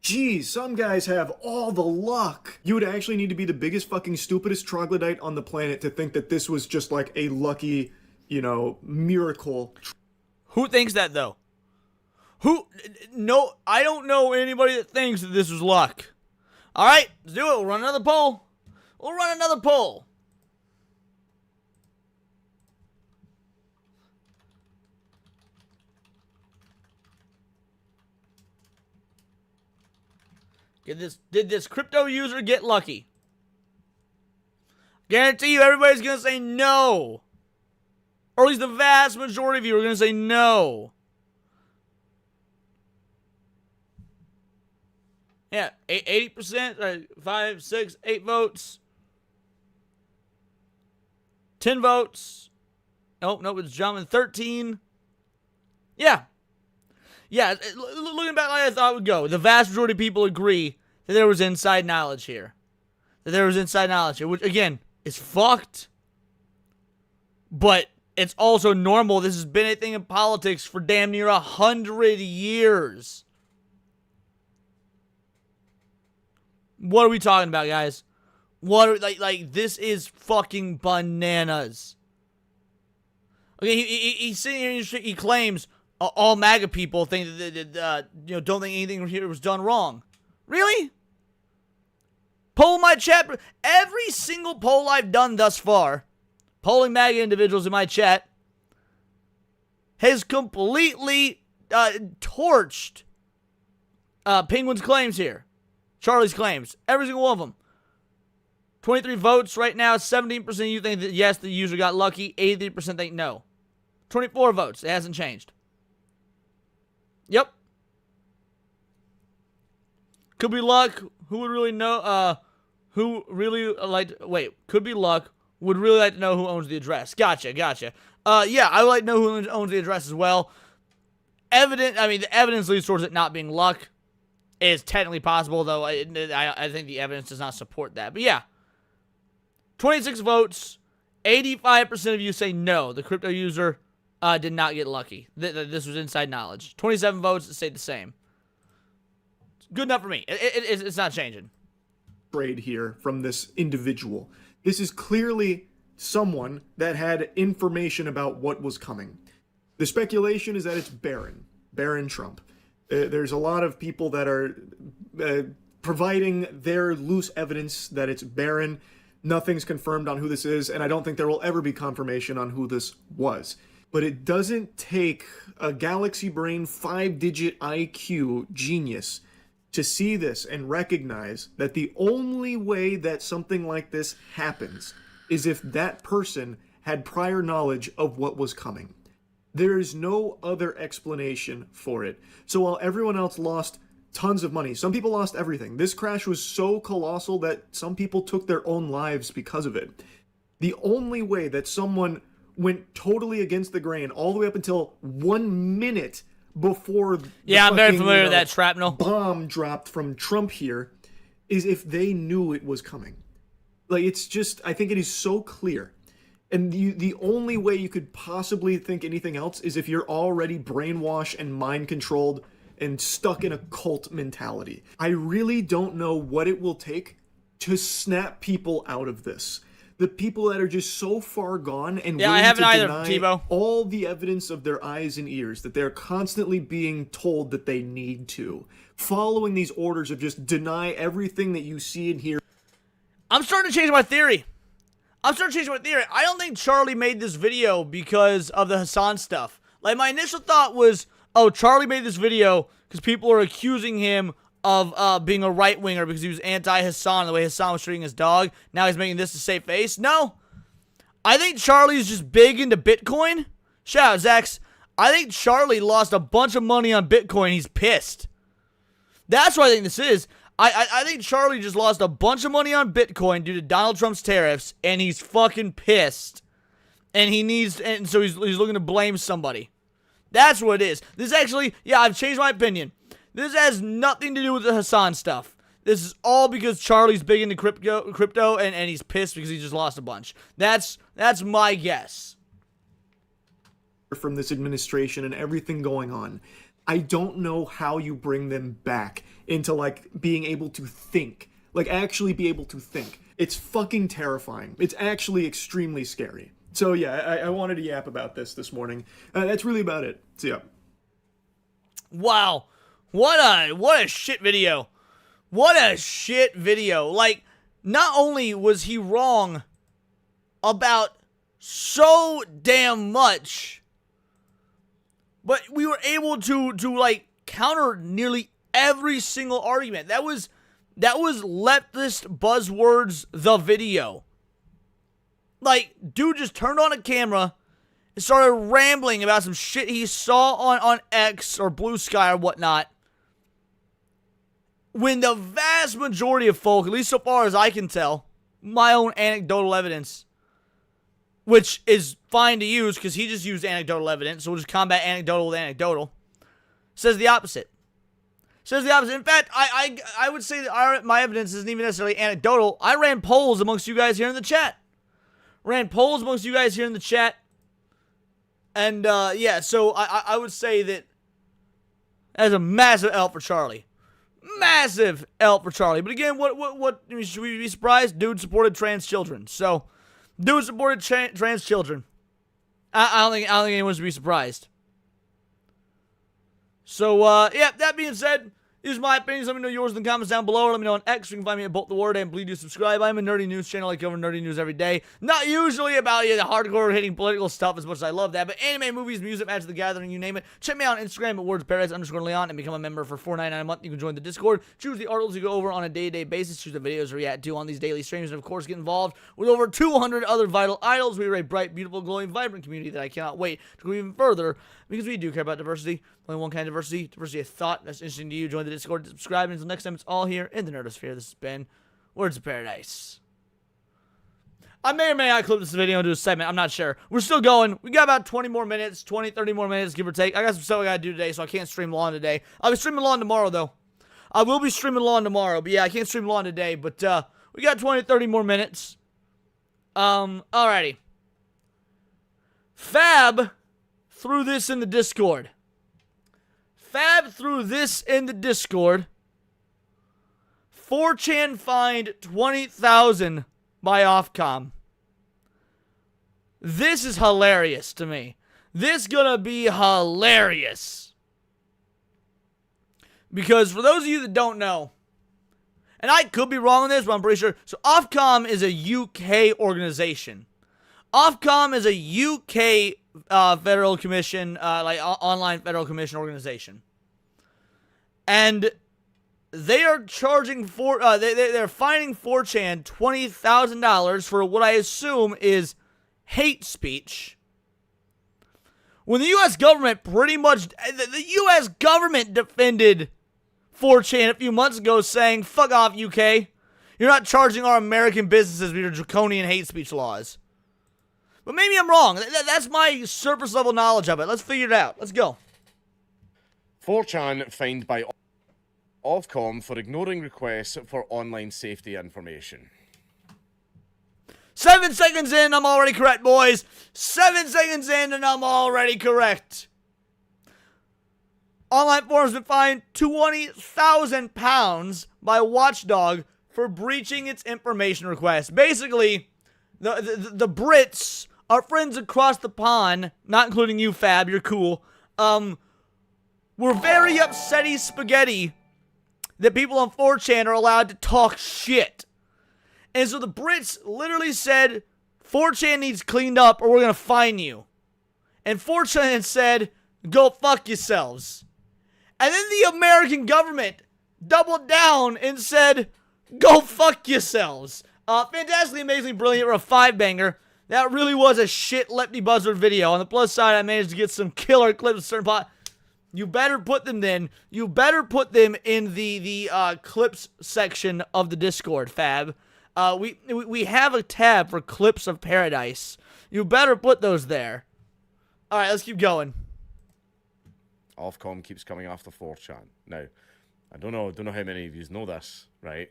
Geez, some guys have all the luck. You would actually need to be the biggest fucking stupidest troglodyte on the planet to think that this was just like a lucky, miracle. Who thinks that, though? No, I don't know anybody that thinks that this was luck. All right, let's do it. We'll run another poll. We'll run another poll. Did this crypto user get lucky? Guarantee you everybody's going to say no. Or at least the vast majority of you are going to say no. Yeah, 80%, 5, 6, 8 votes. 10 votes. Oh, no, it's jumping. 13. Yeah. Yeah, looking back like I thought it would go, the vast majority of people agree that there was inside knowledge here. Which, again, is fucked. But it's also normal. This has been a thing in politics for damn near 100 years. What are we talking about, guys? This is fucking bananas. Okay, he's sitting here and he claims, all MAGA people think that, don't think anything here was done wrong. Really? Poll my chat. Every single poll I've done thus far, polling MAGA individuals in my chat, has completely torched Penguin's claims here. Charlie's claims. Every single one of them. 23 votes right now. 17% of you think that yes, the user got lucky. 83% think no. 24 votes. It hasn't changed. Yep. Could be luck. Who would really know? Could be luck. Would really like to know who owns the address. Gotcha. Yeah, I would like to know who owns the address as well. The evidence leads towards it not being luck. It is technically possible, though. I think the evidence does not support that. But yeah. 26 votes. 85% of you say no. The crypto user did not get lucky. This was inside knowledge. 27 votes that say the same. Good enough for me. It's not changing. Trade here from this individual. This is clearly someone that had information about what was coming. The speculation is that it's Barron Trump. There's a lot of people that are providing their loose evidence that it's Barron. Nothing's confirmed on who this is, and I don't think there will ever be confirmation on who this was. But it doesn't take a galaxy brain 5-digit IQ genius to see this and recognize that the only way that something like this happens is if that person had prior knowledge of what was coming. There is no other explanation for it. So while everyone else lost tons of money, some people lost everything. This crash was so colossal that some people took their own lives because of it. The only way that someone went totally against the grain all the way up until 1 minute before I'm very familiar with that shrapnel bomb dropped from Trump here is if they knew it was coming. Like, it's just, I think it is so clear. And the only way you could possibly think anything else is if you're already brainwashed and mind controlled and stuck in a cult mentality. I really don't know what it will take to snap people out of this. The people that are just so far gone and willing to deny all the evidence of their eyes and ears, that they're constantly being told that they need to. Following these orders of just deny everything that you see and hear. I'm starting to change my theory. I don't think Charlie made this video because of the Hassan stuff. Like, my initial thought was, oh, Charlie made this video because people are accusing him of being a right-winger because he was anti-Hassan, the way Hassan was treating his dog. Now he's making this to save face. No. I think Charlie's just big into Bitcoin. Shout out, Zax. I think Charlie lost a bunch of money on Bitcoin. He's pissed. That's what I think this is. I think Charlie just lost a bunch of money on Bitcoin due to Donald Trump's tariffs, and he's fucking pissed. And so he's looking to blame somebody. That's what it is. This actually, I've changed my opinion. This has nothing to do with the Hassan stuff. This is all because Charlie's big into crypto and he's pissed because he just lost a bunch. That's my guess. From this administration and everything going on, I don't know how you bring them back into, like, being able to think. Like, actually be able to think. It's fucking terrifying. It's actually extremely scary. So yeah, I wanted to yap about this morning. That's really about it. So yeah. Wow. What a shit video. What a shit video. Like, not only was he wrong about so damn much, but we were able to like counter nearly every single argument. That was leftist buzzwords the video. Like, dude just turned on a camera and started rambling about some shit he saw on X or Blue Sky or whatnot. When the vast majority of folk, at least so far as I can tell, my own anecdotal evidence, which is fine to use because he just used anecdotal evidence, so we'll just combat anecdotal with anecdotal, says the opposite. In fact, I would say that my evidence isn't even necessarily anecdotal. I ran polls amongst you guys here in the chat. And, so I would say that that's a massive L for Charlie. Massive L for Charlie. But again, what should we be surprised? Dude supported trans children. So, dude supported trans children. I don't think anyone should be surprised. So, yeah, that being said, these are my opinions. Let me know yours in the comments down below. Let me know on X. You can find me at Bolt the Word, and please do subscribe. I'm a nerdy news channel. I cover nerdy news every day. Not usually about the hardcore hitting political stuff as much as I love that, but anime, movies, music, Magic the Gathering, you name it. Check me out on Instagram at wordsparadise_Leon and become a member for $4.99 a month. You can join the Discord. Choose the articles you go over on a day-to-day basis. Choose the videos we react to on these daily streams, and of course, get involved with over 200 other vital idols. We are a bright, beautiful, glowing, vibrant community that I cannot wait to go even further because we do care about diversity. Only one kind of diversity. Diversity of thought. That's interesting to you. Join the Discord. Subscribe. And until next time, it's all here in the Nerdosphere. This has been Words of Paradise. I may or may not clip this video and do a segment. I'm not sure. We're still going. We got about 20 more minutes. 20, 30 more minutes, give or take. I got some stuff I got to do today, so I can't stream Lawn today. I'll be streaming Lawn tomorrow, though. I will be streaming Lawn tomorrow. But yeah, I can't stream Lawn today. But we got 20, 30 more minutes. Alrighty. Fab threw this in the Discord. Fab threw this in the Discord. 4chan fined $20,000 by Ofcom. This is hilarious to me. This gonna be hilarious. Because for those of you that don't know, and I could be wrong on this, but I'm pretty sure. So Ofcom is a UK organization. Ofcom is a UK federal commission, online federal commission organization. And they are charging they're fining 4chan $20,000 for what I assume is hate speech. When the U.S. government the U.S. government defended 4chan a few months ago saying, fuck off, UK. You're not charging our American businesses with your draconian hate speech laws. But maybe I'm wrong. That's my surface level knowledge of it. Let's figure it out. Let's go. 4chan fined by Ofcom for ignoring requests for online safety information. 7 seconds in, I'm already correct, boys. 7 seconds in, and I'm already correct. Online forums been fined £20,000 by Watchdog for breaching its information request. Basically, the Brits, our friends across the pond, not including you, Fab, you're cool, were very upsetty spaghetti that people on 4chan are allowed to talk shit. And so the Brits literally said, 4chan needs cleaned up or we're going to fine you. And 4chan said, go fuck yourselves. And then the American government doubled down and said, go fuck yourselves. Fantastically, amazingly brilliant, or a 5-banger. That really was a shit Lepty Buzzard video. On the plus side, I managed to get some killer clips of certain pot. You better put them then. You better put them in the clips section of the Discord, Fab. We have a tab for clips of paradise. You better put those there. All right, let's keep going. Ofcom keeps coming after 4chan. Now, I don't know how many of you know this, right?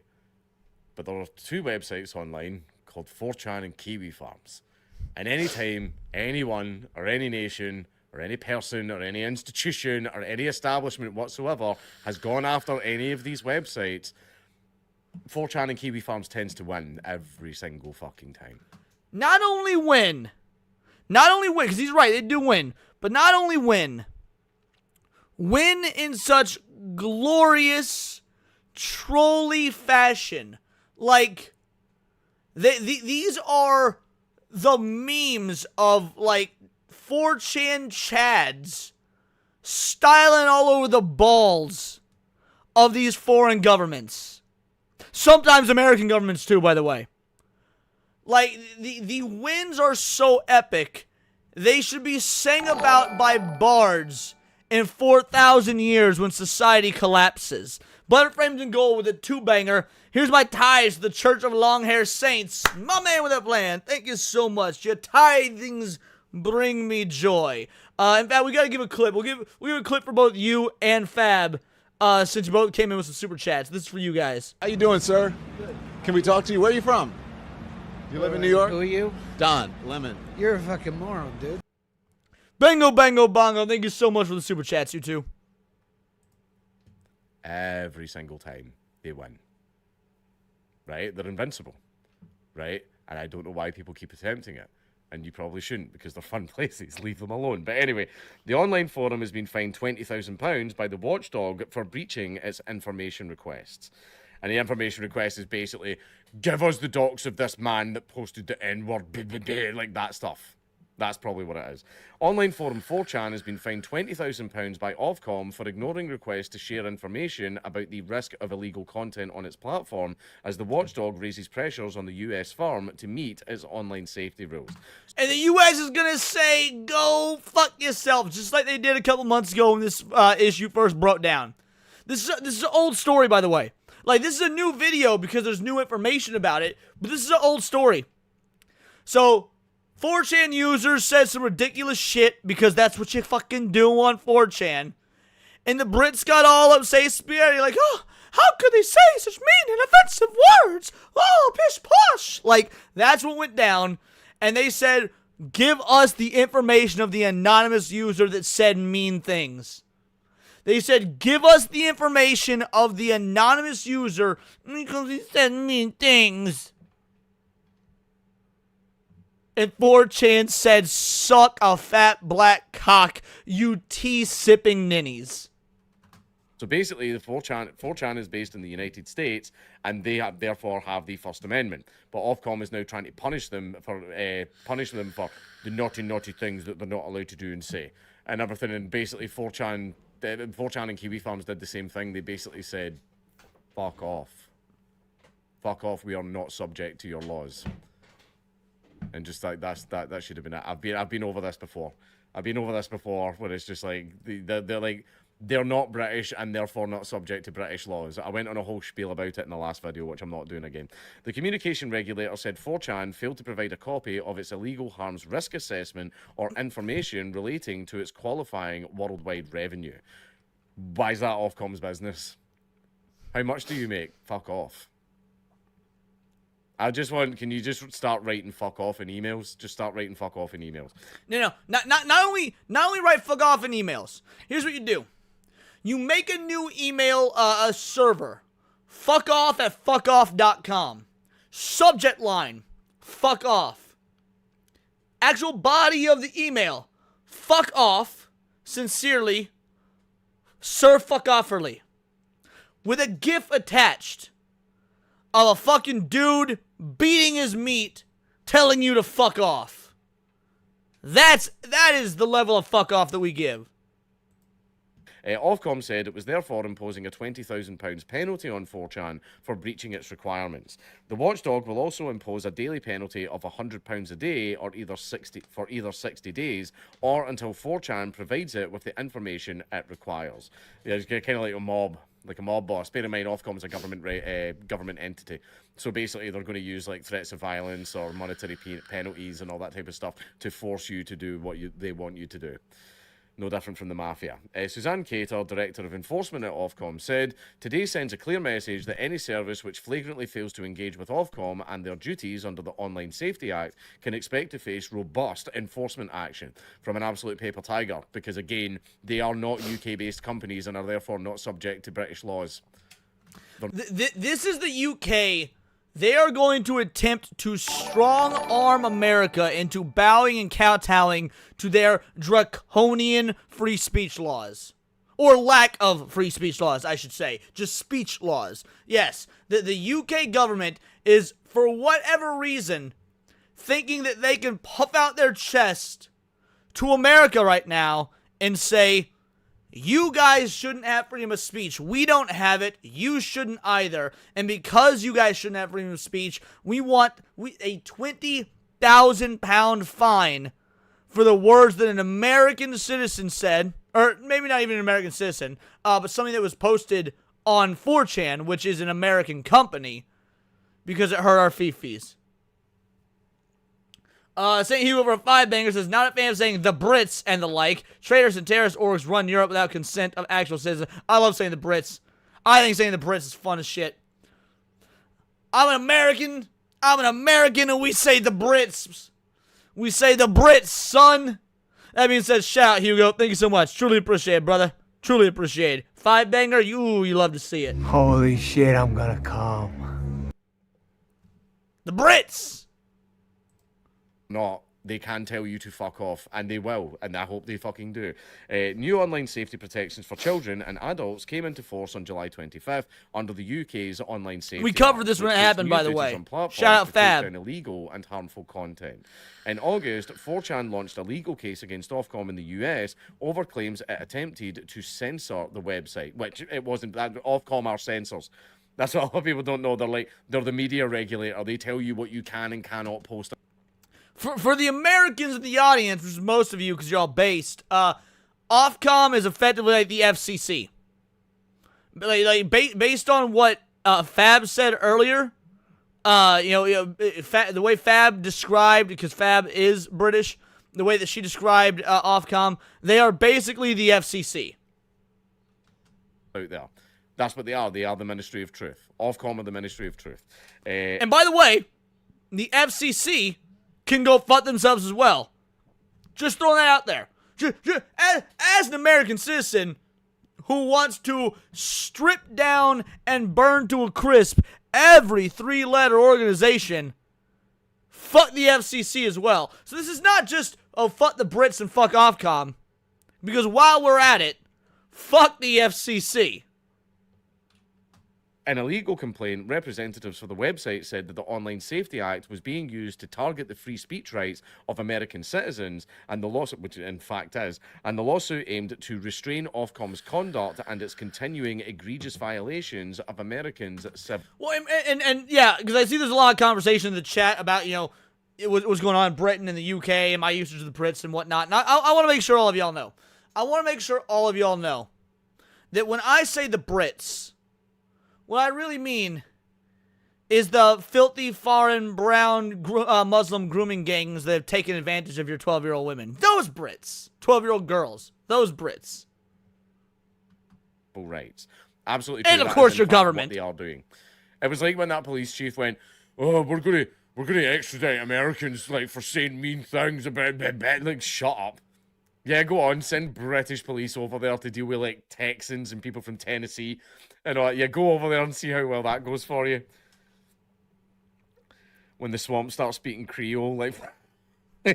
But there are 2 websites online called 4chan and Kiwi Farms. And anytime anyone or any nation or any person or any institution or any establishment whatsoever has gone after any of these websites, 4chan and Kiwi Farms tends to win every single fucking time. Not only win, because he's right, they do win, but not only win in such glorious, trolly fashion. Like, these are the memes of, like, 4chan chads styling all over the balls of these foreign governments. Sometimes American governments too, by the way. Like, the wins are so epic, they should be sang about by bards in 4,000 years when society collapses. Butterframes and gold with a 2-banger. Here's my ties to the Church of Long-Hair Saints. My man with a plan. Thank you so much. Your tithings bring me joy. In fact, we gotta give a clip. We'll give a clip for both you and Fab, since you both came in with some super chats. This is for you guys. How you doing, sir? Good. Can we talk to you? Where are you from? You live in New York? Who are you? Don Lemon. You're a fucking moron, dude. Bango, bango, bongo. Thank you so much for the super chats, you two. Every single time they win. Right? They're invincible. Right? And I don't know why people keep attempting it. And you probably shouldn't because they're fun places. Leave them alone. But anyway, the online forum has been fined £20,000 by the watchdog for breaching its information requests. And the information request is basically, give us the docs of this man that posted the N-word, like that stuff. That's probably what it is. Online forum 4chan has been fined £20,000 by Ofcom for ignoring requests to share information about the risk of illegal content on its platform, as the watchdog raises pressures on the US firm to meet its online safety rules. And the US is gonna say, go fuck yourself, just like they did a couple months ago when this issue first broke down. This is an old story, by the way. Like, this is a new video because there's new information about it, but this is an old story. So 4chan users said some ridiculous shit because that's what you fucking do on 4chan. And the Brits got all upset, like, oh, how could they say such mean and offensive words? Oh, pish posh. Like, that's what went down. And they said, give us the information of the anonymous user that said mean things. They said, give us the information of the anonymous user because he said mean things. And 4chan said, suck a fat black cock, you tea-sipping ninnies. So basically, the 4chan is based in the United States, and they therefore have the First Amendment. But Ofcom is now trying to punish them for the naughty things that they're not allowed to do and say, and everything. And basically, 4chan and Kiwi Farms did the same thing. They basically said, "Fuck off, fuck off. We are not subject to your laws." And just like that should have been it. I've been over this before. Where it's just like they're not British and therefore not subject to British laws. I went on a whole spiel about it in the last video, which I'm not doing again. The communication regulator said 4chan failed to provide a copy of its illegal harms risk assessment or information relating to its qualifying worldwide revenue. Why is that Ofcom's business? How much do you make? Fuck off. Can you just start writing fuck off in emails? Just start writing fuck off in emails. No, not only write fuck off in emails. Here's what you do. You make a new email a server. fuckoff@fuckoff.com. Subject line, fuck off. Actual body of the email, fuck off, sincerely, Sir Fuckofferly. With a GIF attached of a fucking dude beating his meat, telling you to fuck off. That is the level of fuck off that we give. Ofcom said it was therefore imposing a £20,000 penalty on 4chan for breaching its requirements. The watchdog will also impose a daily penalty of £100 a day, or either 60 days, or until 4chan provides it with the information it requires. Yeah, it's kind of like a mob boss. Bear in mind, Ofcom is a government entity. So basically, they're going to use like threats of violence or monetary penalties and all that type of stuff to force you to do what they want you to do. No different from the mafia. Suzanne Cater, Director of Enforcement at Ofcom, said, "Today sends a clear message that any service which flagrantly fails to engage with Ofcom and their duties under the Online Safety Act can expect to face robust enforcement action from an absolute paper tiger, because again, they are not UK-based companies and are therefore not subject to British laws." This is the UK. They are going to attempt to strong-arm America into bowing and kowtowing to their draconian free speech laws. Or lack of free speech laws, I should say. Just speech laws. Yes, the UK government is, for whatever reason, thinking that they can puff out their chest to America right now and say, you guys shouldn't have freedom of speech. We don't have it. You shouldn't either. And because you guys shouldn't have freedom of speech, we want a £20,000 fine for the words that an American citizen said, or maybe not even an American citizen, but something that was posted on 4chan, which is an American company, because it hurt our fifis. St. Hugo over 5 bangers says, not a fan of saying the Brits and the like. Traitors and terrorist orgs run Europe without consent of actual citizens. I love saying the Brits. I think saying the Brits is fun as shit. I'm an American, and we say the Brits. We say the Brits, son. That being said, shout out, Hugo. Thank you so much. Truly appreciate it, brother. Truly appreciate it. 5 banger, you love to see it. Holy shit, I'm gonna come. The Brits. Not they can tell you to fuck off, and they will, and I hope they fucking do. New online safety protections for children and adults came into force on July 25th under the UK's Online Safety We covered Act, this when which it puts happened, new by the duties way. on platforms Shout out to take Fab. down illegal and harmful content. In August, 4chan launched a legal case against Ofcom in the US over claims it attempted to censor the website, which it wasn't. Ofcom are censors. That's what a lot of people don't know. They're the media regulator. They tell you what you can and cannot post. For the Americans in the audience, which is most of you because you're all based, Ofcom is effectively like the FCC. Based on what Fab said earlier, the way Fab described, because Fab is British, the way that she described Ofcom, they are basically the FCC. Out there. That's what they are. They are the Ministry of Truth. Ofcom are the Ministry of Truth. And by the way, the FCC can go fuck themselves as well. Just throwing that out there. As an American citizen who wants to strip down and burn to a crisp every three-letter organization, fuck the FCC as well. So this is not just, oh, fuck the Brits and fuck Ofcom. Because while we're at it, fuck the FCC. In a legal complaint, representatives for the website said that the Online Safety Act was being used to target the free speech rights of American citizens, and the lawsuit, which it in fact is, and the lawsuit aimed to restrain Ofcom's conduct and its continuing egregious violations of Americans' civil. Well, and yeah, because I see there's a lot of conversation in the chat about, what's going on in Britain and the UK and my usage of the Brits and whatnot. And I want to make sure all of y'all know. I want to make sure all of y'all know that when I say the Brits, what I really mean is the filthy, foreign, brown, Muslim grooming gangs that have taken advantage of your 12-year-old women. Those Brits. 12-year-old girls. Those Brits. Rights. Absolutely true. And, of That course, is, in your fact, government. What they are doing. It was like when that police chief went, oh, we're gonna extradite Americans, for saying mean things about... shut up. Yeah, go on, send British police over there to deal with, Texans and people from Tennessee. And yeah, go over there and see how well that goes for you. When the swamp starts speaking Creole,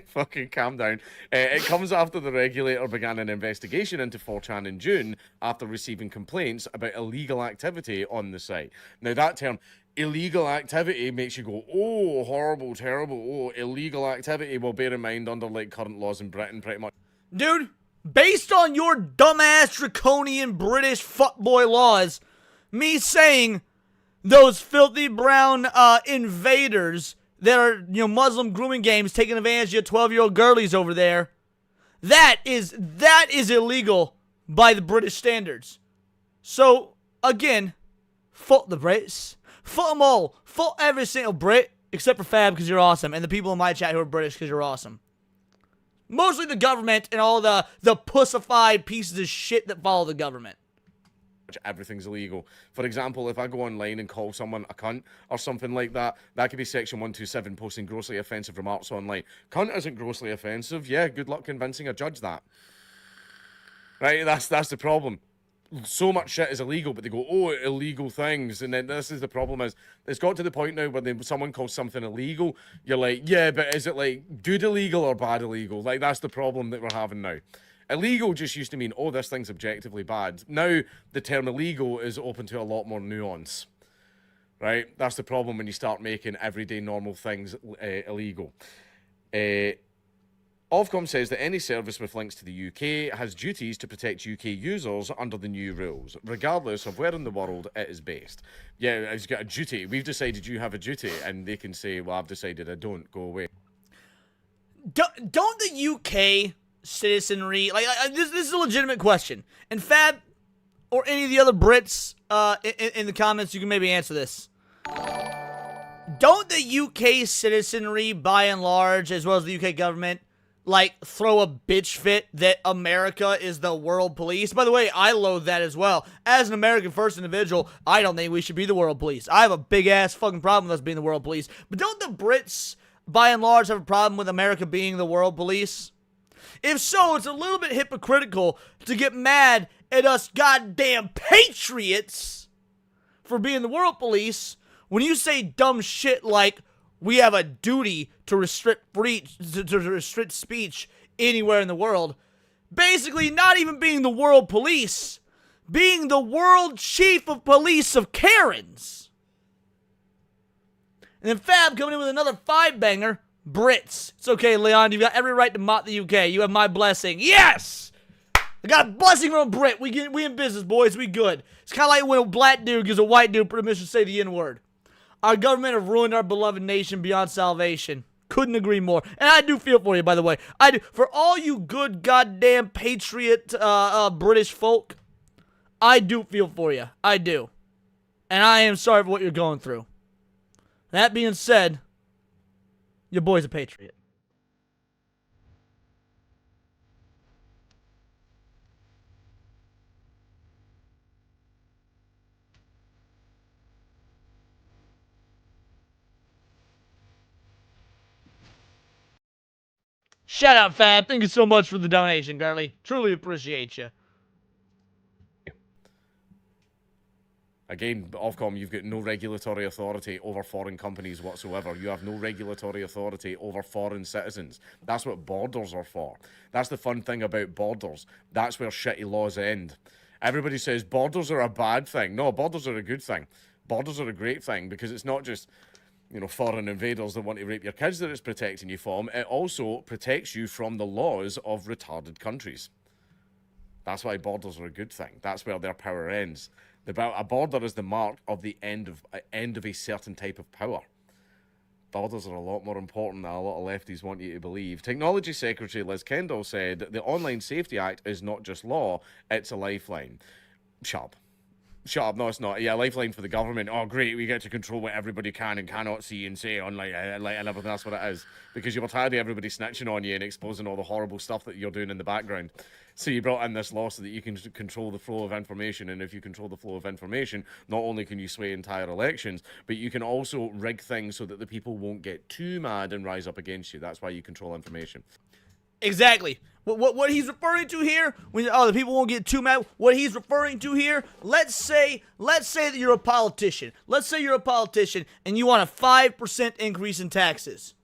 fucking calm down. It comes after the regulator began an investigation into 4chan in June after receiving complaints about illegal activity on the site. Now, that term, illegal activity, makes you go, oh, horrible, terrible, oh, illegal activity. Well, bear in mind, under, current laws in Britain, pretty much. Dude, based on your dumbass draconian British fuckboy laws, me saying those filthy brown invaders that are, Muslim grooming games taking advantage of your 12-year-old girlies over there, that is illegal by the British standards. So, again, fuck the Brits. Fuck them all. Fuck every single Brit, except for Fab because you're awesome, and the people in my chat who are British because you're awesome. Mostly the government and all the pussified pieces of shit that follow the government. Everything's illegal. For example, if I go online and call someone a cunt or something like that, that could be section 127, posting grossly offensive remarks online. Cunt isn't grossly offensive. Yeah, good luck convincing a judge that. Right? That's the problem. So much shit is illegal, but they go, oh, illegal things. And then this is the problem is, it's got to the point now where someone calls something illegal, you're like, yeah, but is it good illegal or bad illegal? That's the problem that we're having now. Illegal just used to mean, oh, this thing's objectively bad. Now, the term illegal is open to a lot more nuance. Right? That's the problem when you start making everyday normal things illegal. Ofcom says that any service with links to the UK has duties to protect UK users under the new rules, regardless of where in the world it is based. Yeah, it's got a duty. We've decided you have a duty, and they can say, well, I've decided I don't. Go away. Don't the UK citizenry... this is a legitimate question. And Fab, or any of the other Brits in the comments, you can maybe answer this. Don't the UK citizenry, by and large, as well as the UK government, throw a bitch fit that America is the world police? By the way, I loathe that as well. As an American first individual, I don't think we should be the world police. I have a big-ass fucking problem with us being the world police. But don't the Brits, by and large, have a problem with America being the world police? If so, it's a little bit hypocritical to get mad at us goddamn patriots for being the world police when you say dumb shit like, we have a duty to restrict restrict speech anywhere in the world. Basically, not even being the world police, being the world chief of police of Karens. And then Fab coming in with another 5-banger, Brits. It's okay, Leon, you've got every right to mock the UK. You have my blessing. Yes! I got a blessing from a Brit. We in business, boys. We good. It's kind of like when a black dude gives a white dude permission to say the N-word. Our government have ruined our beloved nation beyond salvation. Couldn't agree more. And I do feel for you, by the way. I do. For all you good goddamn patriot British folk, I do feel for you. I do. And I am sorry for what you're going through. That being said, your boy's a patriot. Shout out, Fab. Thank you so much for the donation, Garly. Truly appreciate you. Again, Ofcom, you've got no regulatory authority over foreign companies whatsoever. You have no regulatory authority over foreign citizens. That's what borders are for. That's the fun thing about borders. That's where shitty laws end. Everybody says borders are a bad thing. No, borders are a good thing. Borders are a great thing because it's not just, you know, foreign invaders that want to rape your kids that it's protecting you from. It also protects you from the laws of retarded countries. That's why borders are a good thing. That's where their power ends. A border is the mark of the end of a certain type of power. Borders are a lot more important than a lot of lefties want you to believe. Technology Secretary Liz Kendall said the Online Safety Act is not just law, it's a lifeline. Shut up. Shut up, no it's not. Yeah, lifeline for the government. Oh great, we get to control what everybody can and cannot see and say online and everything. That's what it is. Because you were tired of everybody snitching on you and exposing all the horrible stuff that you're doing in the background. So you brought in this law so that you can control the flow of information, and if you control the flow of information, not only can you sway entire elections, but you can also rig things so that the people won't get too mad and rise up against you. That's why you control information. Exactly. What he's referring to here, when the people won't get too mad. What he's referring to here, let's say that you're a politician. Let's say you're a politician and you want a 5% increase in taxes.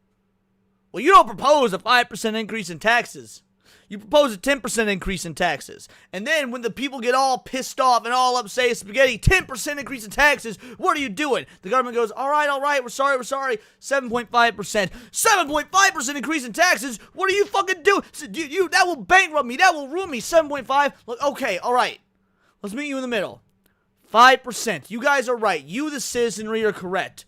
Well, you don't propose a 5% increase in taxes. You propose a 10% increase in taxes. And then when the people get all pissed off and all upset, spaghetti, 10% increase in taxes, what are you doing? The government goes, all right, we're sorry, 7.5%. 7.5% increase in taxes? What are you fucking doing? That will bankrupt me, that will ruin me. 7.5? Look, okay, all right. Let's meet you in the middle. 5%. You guys are right. You, the citizenry, are correct.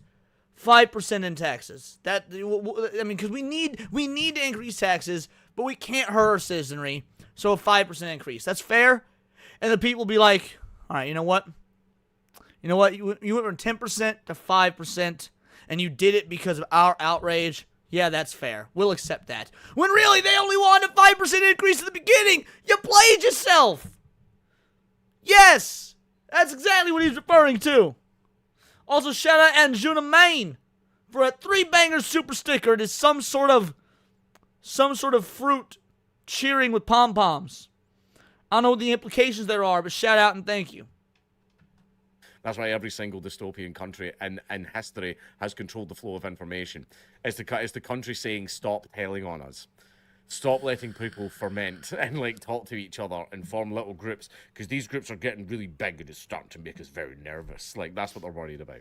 5% in taxes. I mean, because we need to increase taxes, but we can't hurt our citizenry, so a 5% increase. That's fair? And the people will be like, all right, you know what? You went from 10% to 5%, and you did it because of our outrage. Yeah, that's fair. We'll accept that. When really, they only wanted a 5% increase at the beginning. You played yourself. Yes, that's exactly what he's referring to. Also, shout out Anjuna Main for a 3-banger super sticker. It is some sort of fruit cheering with pom-poms. I don't know what the implications there are, but shout out and thank you. That's why every single dystopian country in history has controlled the flow of information. It's the country saying, stop telling on us. Stop letting people ferment and talk to each other and form little groups, because these groups are getting really big and it's starting to make us very nervous. That's what they're worried about.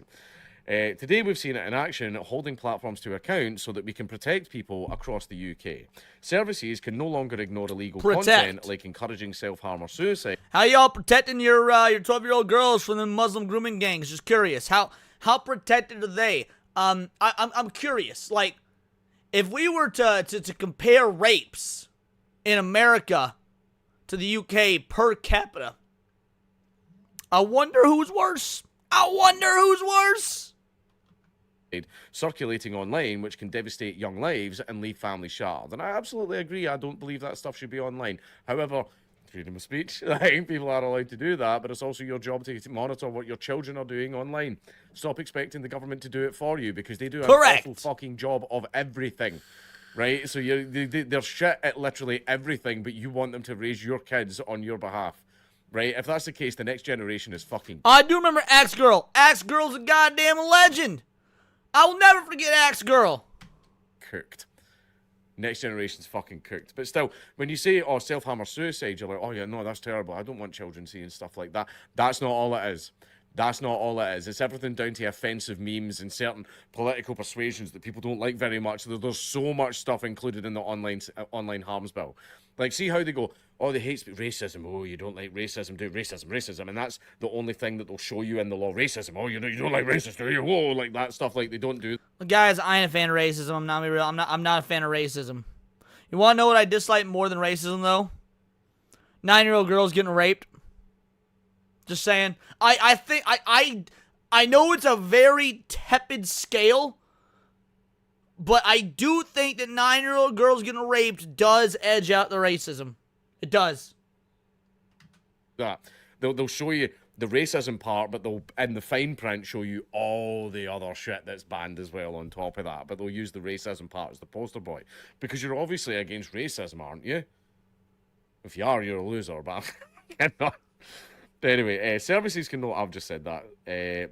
Today we've seen it in action, holding platforms to account so that we can protect people across the UK. Services can no longer ignore illegal content like encouraging self-harm or suicide. How y'all protecting your 12-year-old girls from the Muslim grooming gangs? Just curious. How protected are they? I'm curious. If we were to compare rapes in America to the UK per capita, I wonder who's worse. Circulating online, which can devastate young lives and leave families shattered. And I absolutely agree. I don't believe that stuff should be online. However, freedom of speech, people are allowed to do that, but it's also your job to monitor what your children are doing online. Stop expecting the government to do it for you, because they do an awful fucking job of everything. Right? So they're shit at literally everything, but you want them to raise your kids on your behalf. Right? If that's the case, the next generation is fucking... I do remember Axe Girl. Axe Girl's a goddamn legend. I will never forget Axe Girl. Cooked. Next generation's fucking cooked. But still, when you say, oh, self-harm or suicide, you're like, oh yeah, no, that's terrible. I don't want children seeing stuff like that. That's not all it is. That's not all it is. It's everything down to offensive memes and certain political persuasions that people don't like very much. There's so much stuff included in the online harms bill. Like, see how they go, oh, they hate racism. Oh, you don't like racism, do racism. And that's the only thing that they'll show you in the law. Racism. Oh, you don't like racist, do you? Whoa, like that stuff. Like, they don't do. Guys, I ain't a fan of racism. I'm not a fan of racism. You want to know what I dislike more than racism, though? 9-year-old girls getting raped. Just saying. I know it's a very tepid scale, but I do think that 9-year-old girls getting raped does edge out the racism. It does. That they'll show you the racism part, but they'll in the fine print show you all the other shit that's banned as well on top of that. But they'll use the racism part as the poster boy because you're obviously against racism, aren't you? If you are, you're a loser. But anyway, services can note. I've just said that.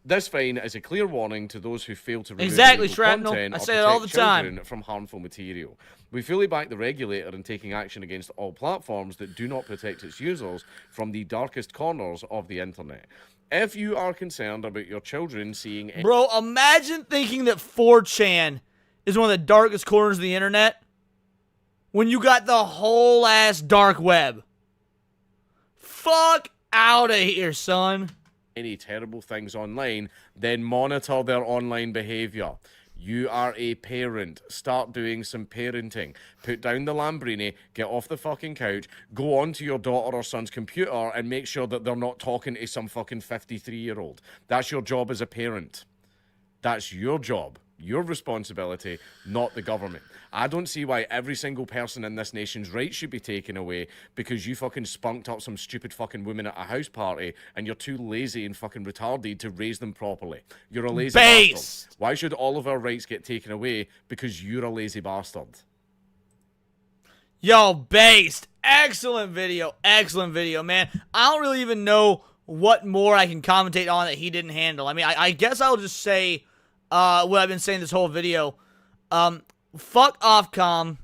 This fine is a clear warning to those who fail to remove illegal Shrapnel. content I or say it all the protect time. children from harmful material. We fully back the regulator in taking action against all platforms that do not protect its users from the darkest corners of the internet. If you are concerned about your children seeing... Bro, imagine thinking that 4chan is one of the darkest corners of the internet when you got the whole ass dark web. Fuck out of here, son. Any terrible things online, then monitor their online behavior. You are a parent. Start doing some parenting. Put down the Lambrini, get off the fucking couch, go onto your daughter or son's computer and make sure that they're not talking to some fucking 53-year-old. That's your job as a parent. That's your job. Your responsibility, not the government. I don't see why every single person in this nation's rights should be taken away because you fucking spunked up some stupid fucking woman at a house party and you're too lazy and fucking retarded to raise them properly. You're a lazy bastard. Why should all of our rights get taken away because you're a lazy bastard? Yo, based. Excellent video, man. I don't really even know what more I can commentate on that he didn't handle. I mean, I guess I'll just say what I've been saying this whole video. Fuck Ofcom.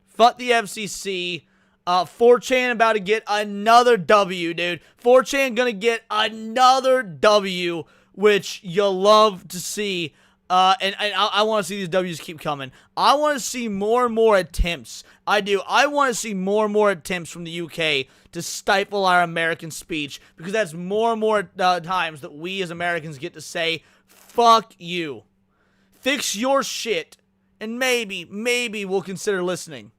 Fuck the FCC. 4chan about to get another W, dude. 4chan gonna get another W, which you'll love to see. And I want to see these W's keep coming. I want to see more and more attempts. I do. I want to see more and more attempts from the UK to stifle our American speech, because that's more and more times that we as Americans get to say, fuck you. Fix your shit, and maybe we'll consider listening.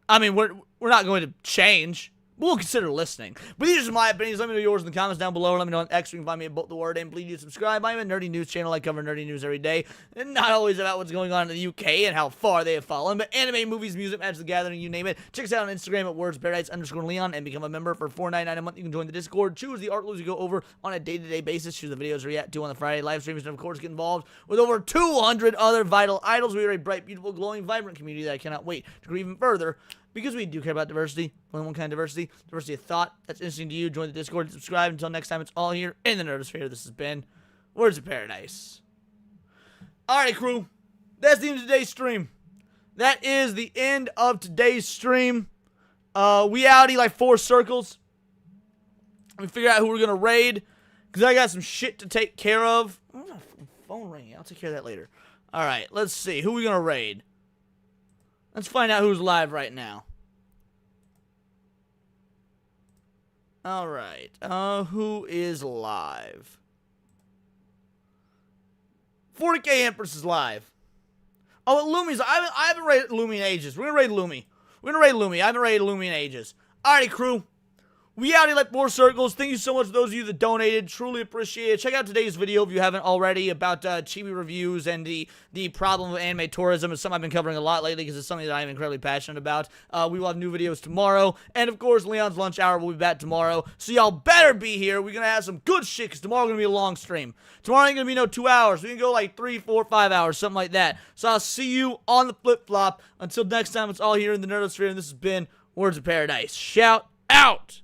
I mean, we're not going to change. We'll consider listening. But these are my opinions. Let me know yours in the comments down below. Let me know on X. You can find me at both the word and please do subscribe. I'm a nerdy news channel. I cover nerdy news every day. And not always about what's going on in the UK and how far they have fallen, but anime, movies, music, Magic the Gathering, you name it. Check us out on Instagram at wordsparadise_Leon and become a member for $4.99 a month. You can join the Discord. Choose the articles you go over on a day-to-day basis. Choose the videos we react to on the Friday live streams, and of course get involved with over 200 other vital idols. We are a bright, beautiful, glowing, vibrant community that I cannot wait to grow even further. Because we do care about diversity. Only one kind of diversity. Diversity of thought. That's interesting to you. Join the Discord and subscribe. Until next time, it's all here in the Nerdosphere. This has been Words of Paradise. Alright, crew. That's the end of today's stream. That is the end of today's stream. We outie like 4 circles. Let me figure out who we're going to raid. Because I got some shit to take care of. Oh, phone ringing. I'll take care of that later. Alright, let's see. Who are we going to raid? Let's find out who's live right now. Alright. Who is live? 40K Empress is live. Oh, Lumi's. I haven't raided Lumi in ages. We're gonna raid Lumi. I haven't raided Lumi in ages. Alrighty, crew. We out here like 4 circles. Thank you so much for those of you that donated. Truly appreciate it. Check out today's video if you haven't already about chibi reviews and the problem of anime tourism. It's something I've been covering a lot lately because it's something that I'm incredibly passionate about. We will have new videos tomorrow. And of course, Leon's Lunch Hour will be back tomorrow. So y'all better be here. We're going to have some good shit because tomorrow's going to be a long stream. Tomorrow ain't going to be no 2 hours. We can go like 3, 4, 5 hours, something like that. So I'll see you on the flip-flop. Until next time, it's all here in the Nerdosphere. And this has been Words of Paradise. Shout out!